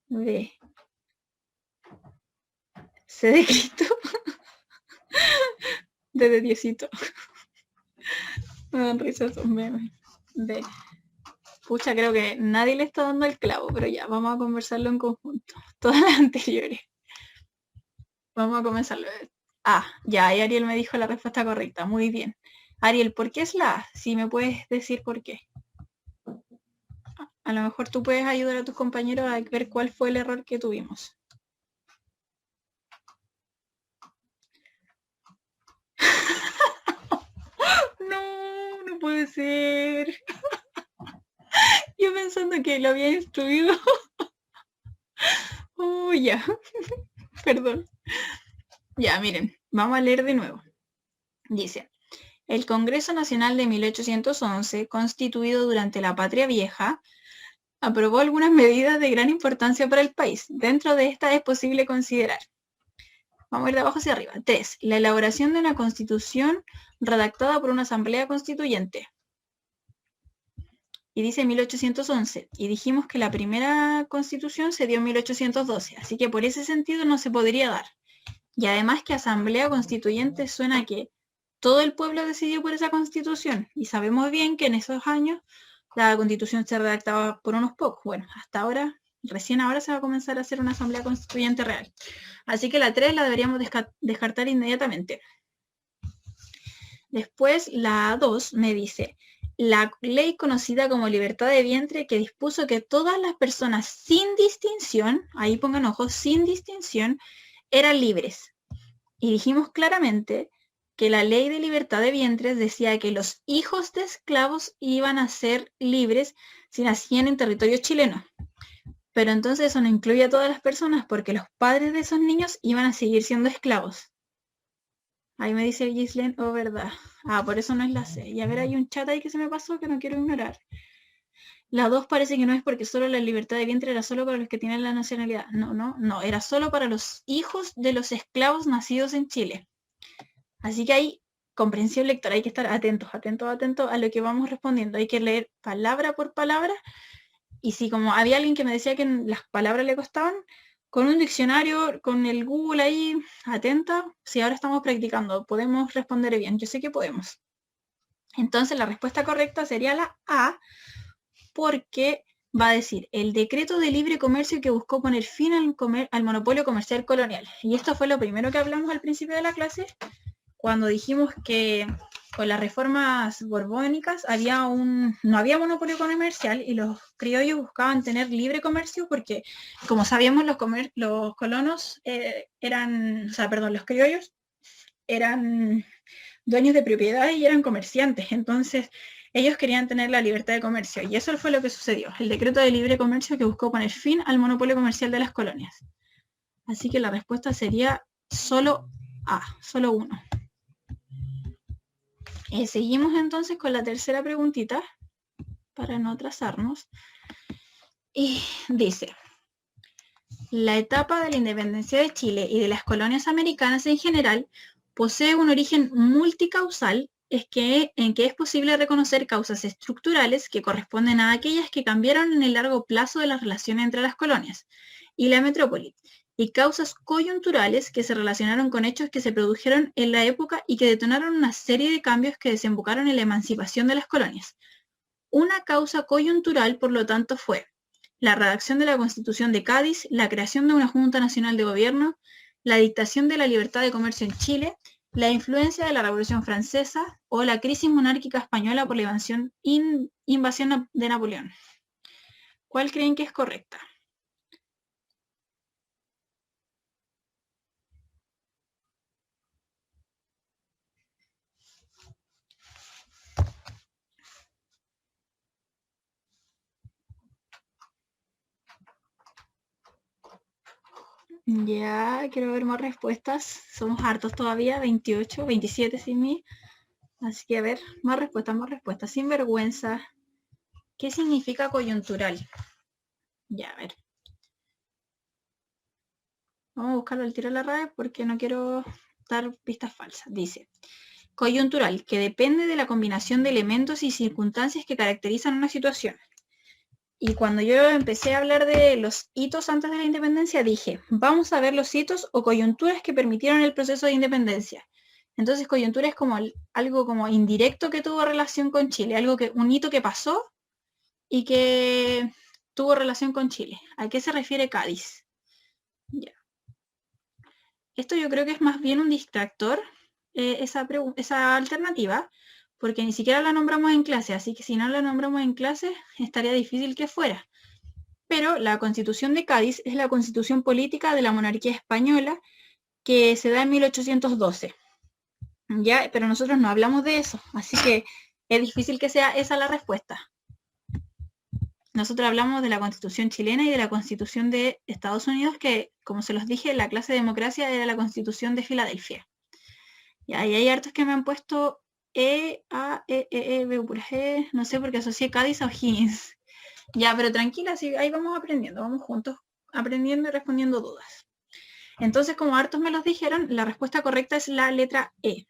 B. C de Cristo. D de Diosito. Me dan risa esos memes. D. Pucha, creo que nadie le está dando el clavo, pero ya, vamos a conversarlo en conjunto. Todas las anteriores. Vamos a comenzarlo. Ah, ya, y Ariel me dijo la respuesta correcta. Muy bien. Ariel, ¿por qué es la A? Si me puedes decir por qué. A lo mejor tú puedes ayudar a tus compañeros a ver cuál fue el error que tuvimos. No puede ser. Yo pensando que lo había instruido. Oh, ya. Perdón. Ya, miren, vamos a leer de nuevo. Dice, el Congreso Nacional de 1811, constituido durante la Patria Vieja, aprobó algunas medidas de gran importancia para el país. Dentro de estas es posible considerar. Vamos a ir de abajo hacia arriba. 3. La elaboración de una constitución redactada por una asamblea constituyente. Y dice 1811. Y dijimos que la primera constitución se dio en 1812. Así que por ese sentido no se podría dar. Y además que asamblea constituyente suena a que todo el pueblo decidió por esa constitución. Y sabemos bien que en esos años la constitución se redactaba por unos pocos. Bueno, hasta ahora, recién ahora se va a comenzar a hacer una asamblea constituyente real. Así que la 3 la deberíamos descartar inmediatamente. Después la 2 me dice, la ley conocida como libertad de vientre que dispuso que todas las personas sin distinción, ahí pongan ojos, sin distinción, eran libres. Y dijimos claramente que la ley de libertad de vientres decía que los hijos de esclavos iban a ser libres si nacían en territorio chileno. Pero entonces eso no incluye a todas las personas porque los padres de esos niños iban a seguir siendo esclavos. Ahí me dice Gislen, oh, verdad. Ah, por eso no es la C. Y a ver, hay un chat ahí que se me pasó que no quiero ignorar. La 2 parece que no es porque solo la libertad de vientre era solo para los que tienen la nacionalidad. No, era solo para los hijos de los esclavos nacidos en Chile. Así que hay comprensión lectora, hay que estar atentos a lo que vamos respondiendo. Hay que leer palabra por palabra. Y si como había alguien que me decía que las palabras le costaban, con un diccionario, con el Google ahí, atenta, si ahora estamos practicando, podemos responder bien. Yo sé que podemos. Entonces la respuesta correcta sería la A, porque va a decir el decreto de libre comercio que buscó poner fin al monopolio comercial colonial. Y esto fue lo primero que hablamos al principio de la clase, cuando dijimos que con las reformas borbónicas no había monopolio comercial y los criollos buscaban tener libre comercio porque, como sabíamos, los colonos los criollos eran dueños de propiedades y eran comerciantes, entonces ellos querían tener la libertad de comercio y eso fue lo que sucedió, el decreto de libre comercio que buscó poner fin al monopolio comercial de las colonias. Así que la respuesta sería solo A, solo uno. Seguimos entonces con la tercera preguntita, para no atrasarnos. Y dice, la etapa de la independencia de Chile y de las colonias americanas en general posee un origen multicausal, en que es posible reconocer causas estructurales que corresponden a aquellas que cambiaron en el largo plazo de las relaciones entre las colonias y la metrópoli, y causas coyunturales que se relacionaron con hechos que se produjeron en la época y que detonaron una serie de cambios que desembocaron en la emancipación de las colonias. Una causa coyuntural, por lo tanto, fue la redacción de la Constitución de Cádiz, la creación de una Junta Nacional de Gobierno, la dictación de la libertad de comercio en Chile, la influencia de la Revolución Francesa o la crisis monárquica española por la invasión de Napoleón. ¿Cuál creen que es correcta? Ya, quiero ver más respuestas. Somos hartos todavía, 28, 27 sin mí. Así que a ver, más respuestas. Sin vergüenza. ¿Qué significa coyuntural? Ya, a ver. Vamos a buscarlo al tiro a la RAE porque no quiero dar pistas falsas. Dice, coyuntural, que depende de la combinación de elementos y circunstancias que caracterizan una situación. Y cuando yo empecé a hablar de los hitos antes de la independencia, dije, vamos a ver los hitos o coyunturas que permitieron el proceso de independencia. Entonces, coyuntura es como algo como indirecto que tuvo relación con Chile, un hito que pasó y que tuvo relación con Chile. ¿A qué se refiere Cádiz? Ya. Esto yo creo que es más bien un distractor, esa alternativa, porque ni siquiera la nombramos en clase, así que si no la nombramos en clase, estaría difícil que fuera. Pero la Constitución de Cádiz es la constitución política de la monarquía española que se da en 1812. ¿Ya? Pero nosotros no hablamos de eso, así que es difícil que sea esa la respuesta. Nosotros hablamos de la Constitución chilena y de la Constitución de Estados Unidos, que, como se los dije, la clase de democracia era la Constitución de Filadelfia. Y ahí hay hartos que me han puesto B, pura G, no sé por qué asocié Cádiz a O'Higgins. Ya, pero tranquila, sí, ahí vamos aprendiendo, vamos juntos aprendiendo y respondiendo dudas. Entonces, como hartos me los dijeron, la respuesta correcta es la letra E.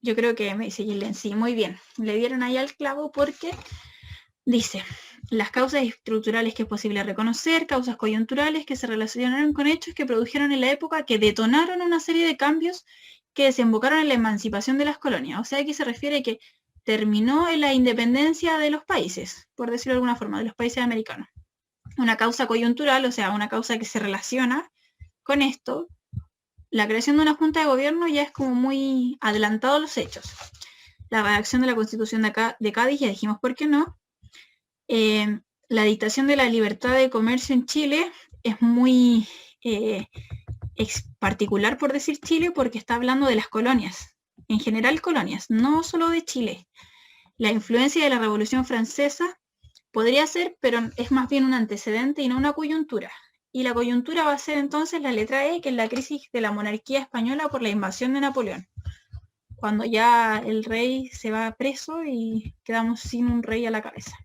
Yo creo que me dice Gillen, sí, muy bien. Le dieron ahí al clavo porque dice, las causas estructurales que es posible reconocer, causas coyunturales que se relacionaron con hechos que produjeron en la época que detonaron una serie de cambios que desembocaron en la emancipación de las colonias. O sea, aquí se refiere que terminó en la independencia de los países, por decirlo de alguna forma, de los países americanos. Una causa coyuntural, o sea, una causa que se relaciona con esto. La creación de una junta de gobierno ya es como muy adelantado a los hechos. La redacción de la Constitución de Cádiz, ya dijimos por qué no. La dictación de la libertad de comercio en Chile es muy particular, por decir Chile, porque está hablando de las colonias, en general colonias, no solo de Chile. La influencia de la Revolución Francesa podría ser, pero es más bien un antecedente y no una coyuntura. Y la coyuntura va a ser entonces la letra E, que es la crisis de la monarquía española por la invasión de Napoleón. Cuando ya el rey se va preso y quedamos sin un rey a la cabeza.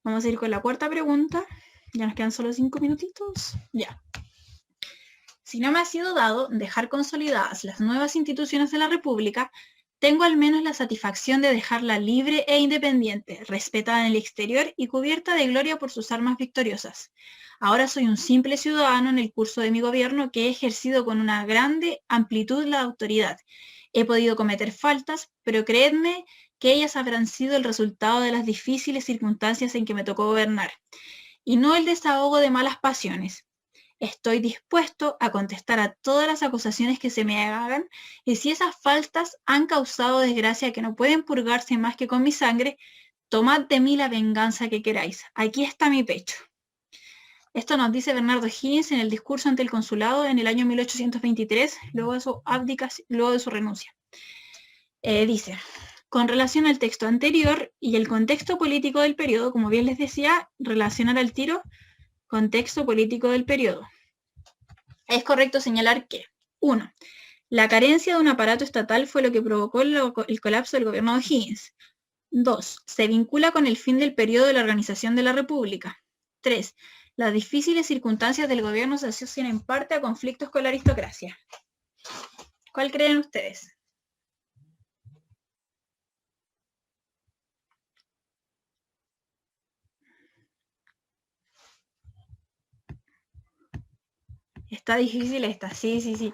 Vamos a ir con la cuarta pregunta. Ya nos quedan solo 5 minutitos. Ya. Si no me ha sido dado dejar consolidadas las nuevas instituciones de la República, tengo al menos la satisfacción de dejarla libre e independiente, respetada en el exterior y cubierta de gloria por sus armas victoriosas. Ahora soy un simple ciudadano en el curso de mi gobierno que he ejercido con una grande amplitud la autoridad. He podido cometer faltas, pero creedme que ellas habrán sido el resultado de las difíciles circunstancias en que me tocó gobernar, y no el desahogo de malas pasiones. Estoy dispuesto a contestar a todas las acusaciones que se me hagan, y si esas faltas han causado desgracia que no pueden purgarse más que con mi sangre, tomad de mí la venganza que queráis. Aquí está mi pecho. Esto nos dice Bernardo Higgins en el discurso ante el consulado en el año 1823, luego de su renuncia. Dice, con relación al texto anterior y el contexto político del periodo, como bien les decía, relacionar al tiro contexto político del periodo. Es correcto señalar que, 1. La carencia de un aparato estatal fue lo que provocó el colapso del gobierno de O'Higgins. 2. Se vincula con el fin del periodo de la organización de la República. 3. Las difíciles circunstancias del gobierno se asocian en parte a conflictos con la aristocracia. ¿Cuál creen ustedes? Está difícil esta, sí.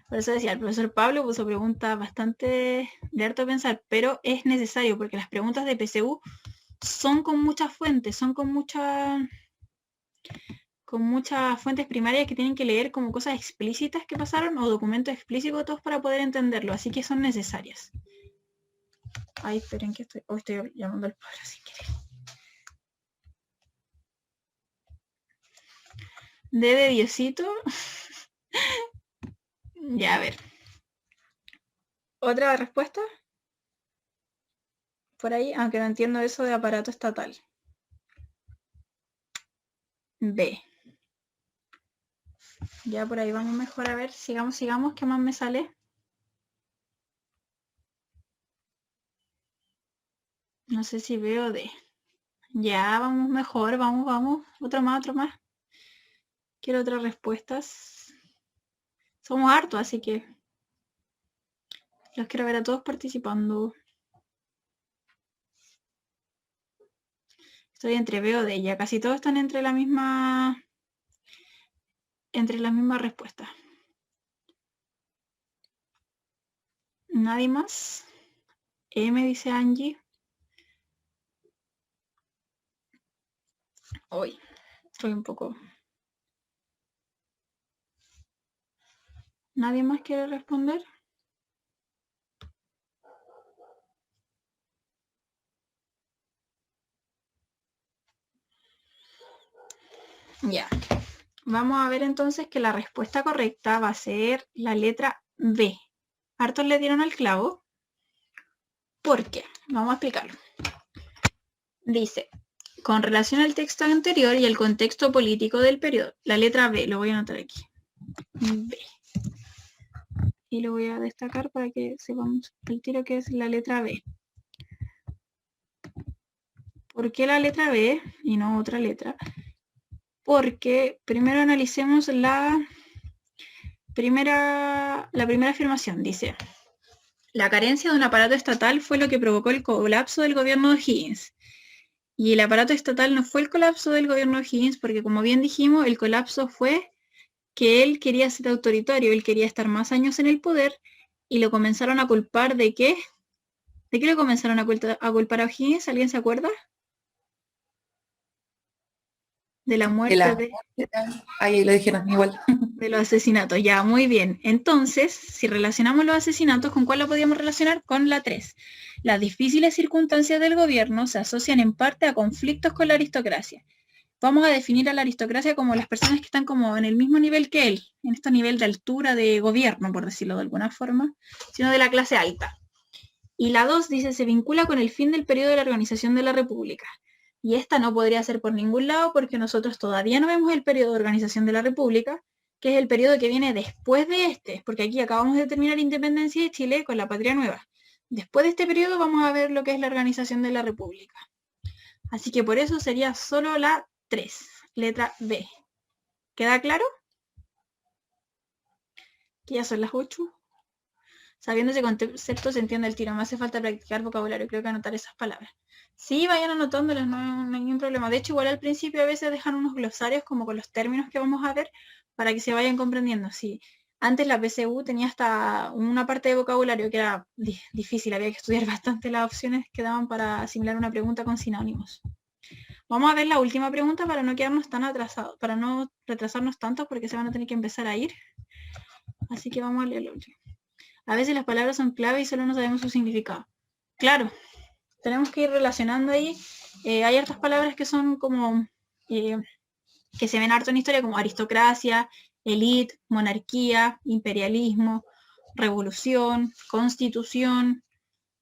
Por eso decía, el profesor Pablo puso preguntas bastante de harto pensar, pero es necesario porque las preguntas de PSU son con muchas fuentes, son con muchas fuentes primarias que tienen que leer como cosas explícitas que pasaron o documentos explícitos para poder entenderlo, así que son necesarias. Ay, esperen que estoy llamando al padre sin querer. D de Diosito. Ya, a ver. ¿Otra respuesta? Por ahí, aunque no entiendo eso de aparato estatal. B. Ya por ahí vamos mejor, a ver, sigamos, ¿qué más me sale? No sé si veo D. Ya, vamos mejor, vamos. Otro más. Quiero otras respuestas. Somos hartos, así que los quiero ver a todos participando. Estoy entre B o D, ya casi todos están entre las mismas respuestas. ¿Nadie más? M, dice Angie. Hoy estoy un poco... ¿Nadie más quiere responder? Ya. Vamos a ver entonces que la respuesta correcta va a ser la letra B. Hartos le dieron al clavo. ¿Por qué? Vamos a explicarlo. Dice, con relación al texto anterior y el contexto político del periodo, la letra B, lo voy a anotar aquí. B. Y lo voy a destacar para que sepamos el tiro que es la letra B. ¿Por qué la letra B y no otra letra? Porque primero analicemos la primera afirmación. Dice, la carencia de un aparato estatal fue lo que provocó el colapso del gobierno de O'Higgins. Y el aparato estatal no fue el colapso del gobierno de O'Higgins, porque como bien dijimos, el colapso fue que él quería ser autoritario, él quería estar más años en el poder, y lo comenzaron a culpar ¿de qué? ¿De qué lo comenzaron a culpar a O'Higgins? ¿Alguien se acuerda? De la muerte Ahí lo dijeron igual. De los asesinatos, ya, muy bien. Entonces, si relacionamos los asesinatos, ¿con cuál lo podíamos relacionar? Con la 3. Las difíciles circunstancias del gobierno se asocian en parte a conflictos con la aristocracia. Vamos a definir a la aristocracia como las personas que están como en el mismo nivel que él, en este nivel de altura de gobierno, por decirlo de alguna forma, sino de la clase alta. Y la 2 dice, se vincula con el fin del periodo de la organización de la República. Y esta no podría ser por ningún lado porque nosotros todavía no vemos el periodo de organización de la República, que es el periodo que viene después de este, porque aquí acabamos de terminar independencia de Chile con la Patria Nueva. Después de este periodo vamos a ver lo que es la organización de la República. Así que por eso sería solo la 3, letra B. ¿Queda claro? Que ya son las 8. Sabiendo ese concepto se entiende el tiro, me hace falta practicar vocabulario, creo que anotar esas palabras. Sí, vayan anotándolas, no hay ningún problema. De hecho, igual al principio a veces dejan unos glosarios como con los términos que vamos a ver para que se vayan comprendiendo. Sí, antes la PSU tenía hasta una parte de vocabulario que era difícil, había que estudiar bastante las opciones que daban para asimilar una pregunta con sinónimos. Vamos a ver la última pregunta para no quedarnos tan atrasados, para no retrasarnos tanto porque se van a tener que empezar a ir. Así que vamos a leer la última. A veces las palabras son clave y solo no sabemos su significado. Claro, tenemos que ir relacionando ahí. Hay hartas palabras que son como, que se ven harto en historia, como aristocracia, élite, monarquía, imperialismo, revolución, constitución,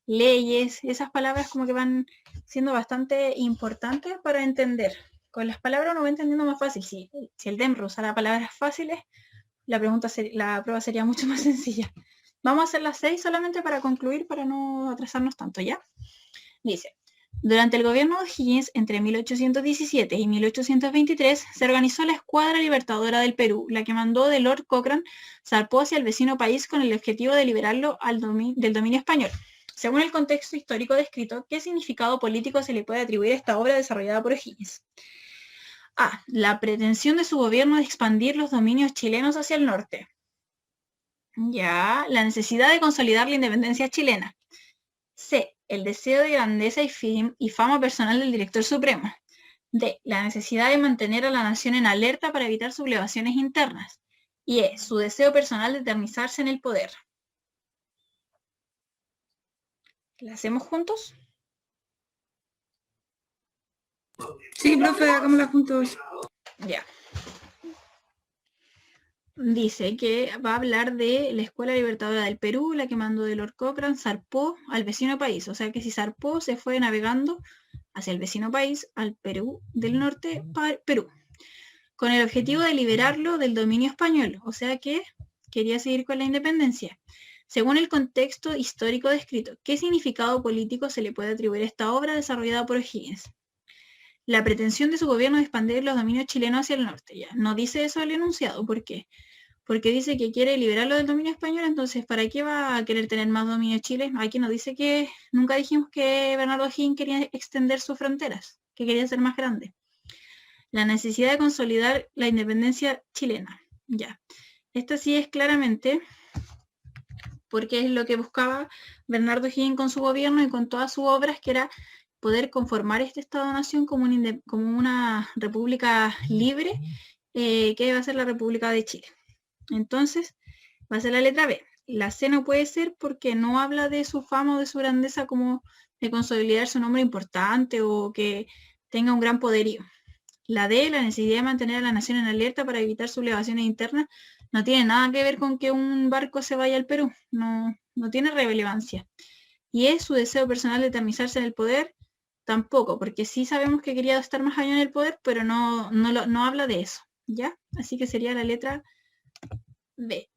leyes. Esas palabras como que van siendo bastante importantes para entender. Con las palabras uno va entendiendo más fácil. Si el DEMRO usara palabras fáciles, la prueba sería mucho más sencilla. Vamos a hacer las 6 solamente para concluir, para no atrasarnos tanto, ¿ya? Dice, durante el gobierno de O'Higgins, entre 1817 y 1823, se organizó la Escuadra Libertadora del Perú, la que mandó de Lord Cochrane zarpó hacia el vecino país con el objetivo de liberarlo del dominio español. Según el contexto histórico descrito, ¿qué significado político se le puede atribuir a esta obra desarrollada por O'Higgins? A. La pretensión de su gobierno de expandir los dominios chilenos hacia el norte. Ya, la necesidad de consolidar la independencia chilena. C. El deseo de grandeza y fama personal del director supremo. D. La necesidad de mantener a la nación en alerta para evitar sublevaciones internas. Y E. Su deseo personal de eternizarse en el poder. ¿La hacemos juntos? Sí, profe, hagámosla juntos. Ya. Dice que va a hablar de la Escuela Libertadora del Perú, la que mandó de Lord Cochrane, zarpó al vecino país. O sea que si zarpó, se fue navegando hacia el vecino país, al Perú del norte, Perú, con el objetivo de liberarlo del dominio español. O sea que quería seguir con la independencia. Según el contexto histórico descrito, ¿qué significado político se le puede atribuir a esta obra desarrollada por O'Higgins? La pretensión de su gobierno de expandir los dominios chilenos hacia el norte. Ya no dice eso el enunciado. ¿Por qué? Porque dice que quiere liberarlo del dominio español, entonces ¿para qué va a querer tener más dominio Chile? Aquí nos dice que nunca dijimos que Bernardo O'Higgins quería extender sus fronteras, que quería ser más grande. La necesidad de consolidar la independencia chilena. Ya. Esta sí es claramente porque es lo que buscaba Bernardo O'Higgins con su gobierno y con todas sus obras, que era poder conformar este Estado-Nación como una república libre, que va a ser la República de Chile. Entonces, va a ser la letra B. La C no puede ser porque no habla de su fama o de su grandeza como de consolidar su nombre importante o que tenga un gran poderío. La D, la necesidad de mantener a la nación en alerta para evitar sublevaciones internas, no tiene nada que ver con que un barco se vaya al Perú. No tiene relevancia. Y es su deseo personal de eternizarse en el poder, tampoco, porque sí sabemos que quería estar más allá en el poder, pero no habla de eso, ¿ya? Así que sería la letra B.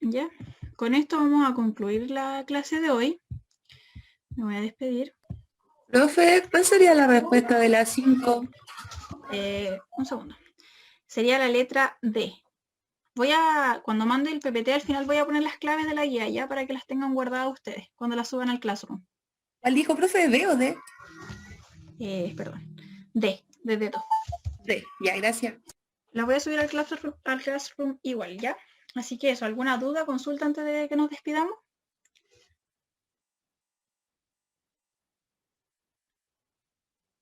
¿Ya? Con esto vamos a concluir la clase de hoy. Me voy a despedir. Profe, ¿cuál sería la respuesta de las 5? Un segundo. Sería la letra D. Cuando mande el PPT al final voy a poner las claves de la guía ya para que las tengan guardadas ustedes cuando las suban al Classroom. ¿Cuál dijo, profe? ¿D o D? Perdón. D, de dedo. D, ya, gracias. Las voy a subir al Classroom igual, ¿ya? Así que eso, ¿alguna duda, consulta antes de que nos despidamos?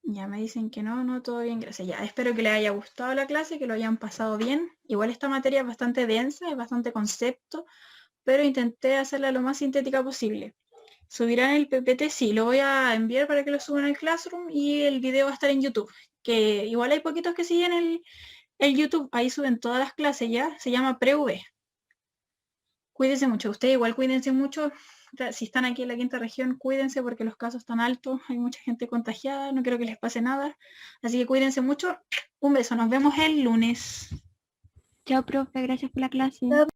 Ya me dicen que no, todo bien, gracias. Ya, espero que les haya gustado la clase, que lo hayan pasado bien. Igual esta materia es bastante densa, es bastante concepto, pero intenté hacerla lo más sintética posible. Subirán el PPT, sí, lo voy a enviar para que lo suban al Classroom y el video va a estar en YouTube. Que igual hay poquitos que siguen el YouTube, ahí suben todas las clases ya, se llama PreV. Cuídense mucho, ustedes igual cuídense mucho. Si están aquí en la quinta región, cuídense porque los casos están altos, hay mucha gente contagiada, no quiero que les pase nada. Así que cuídense mucho. Un beso, nos vemos el lunes. Chao, profe, gracias por la clase.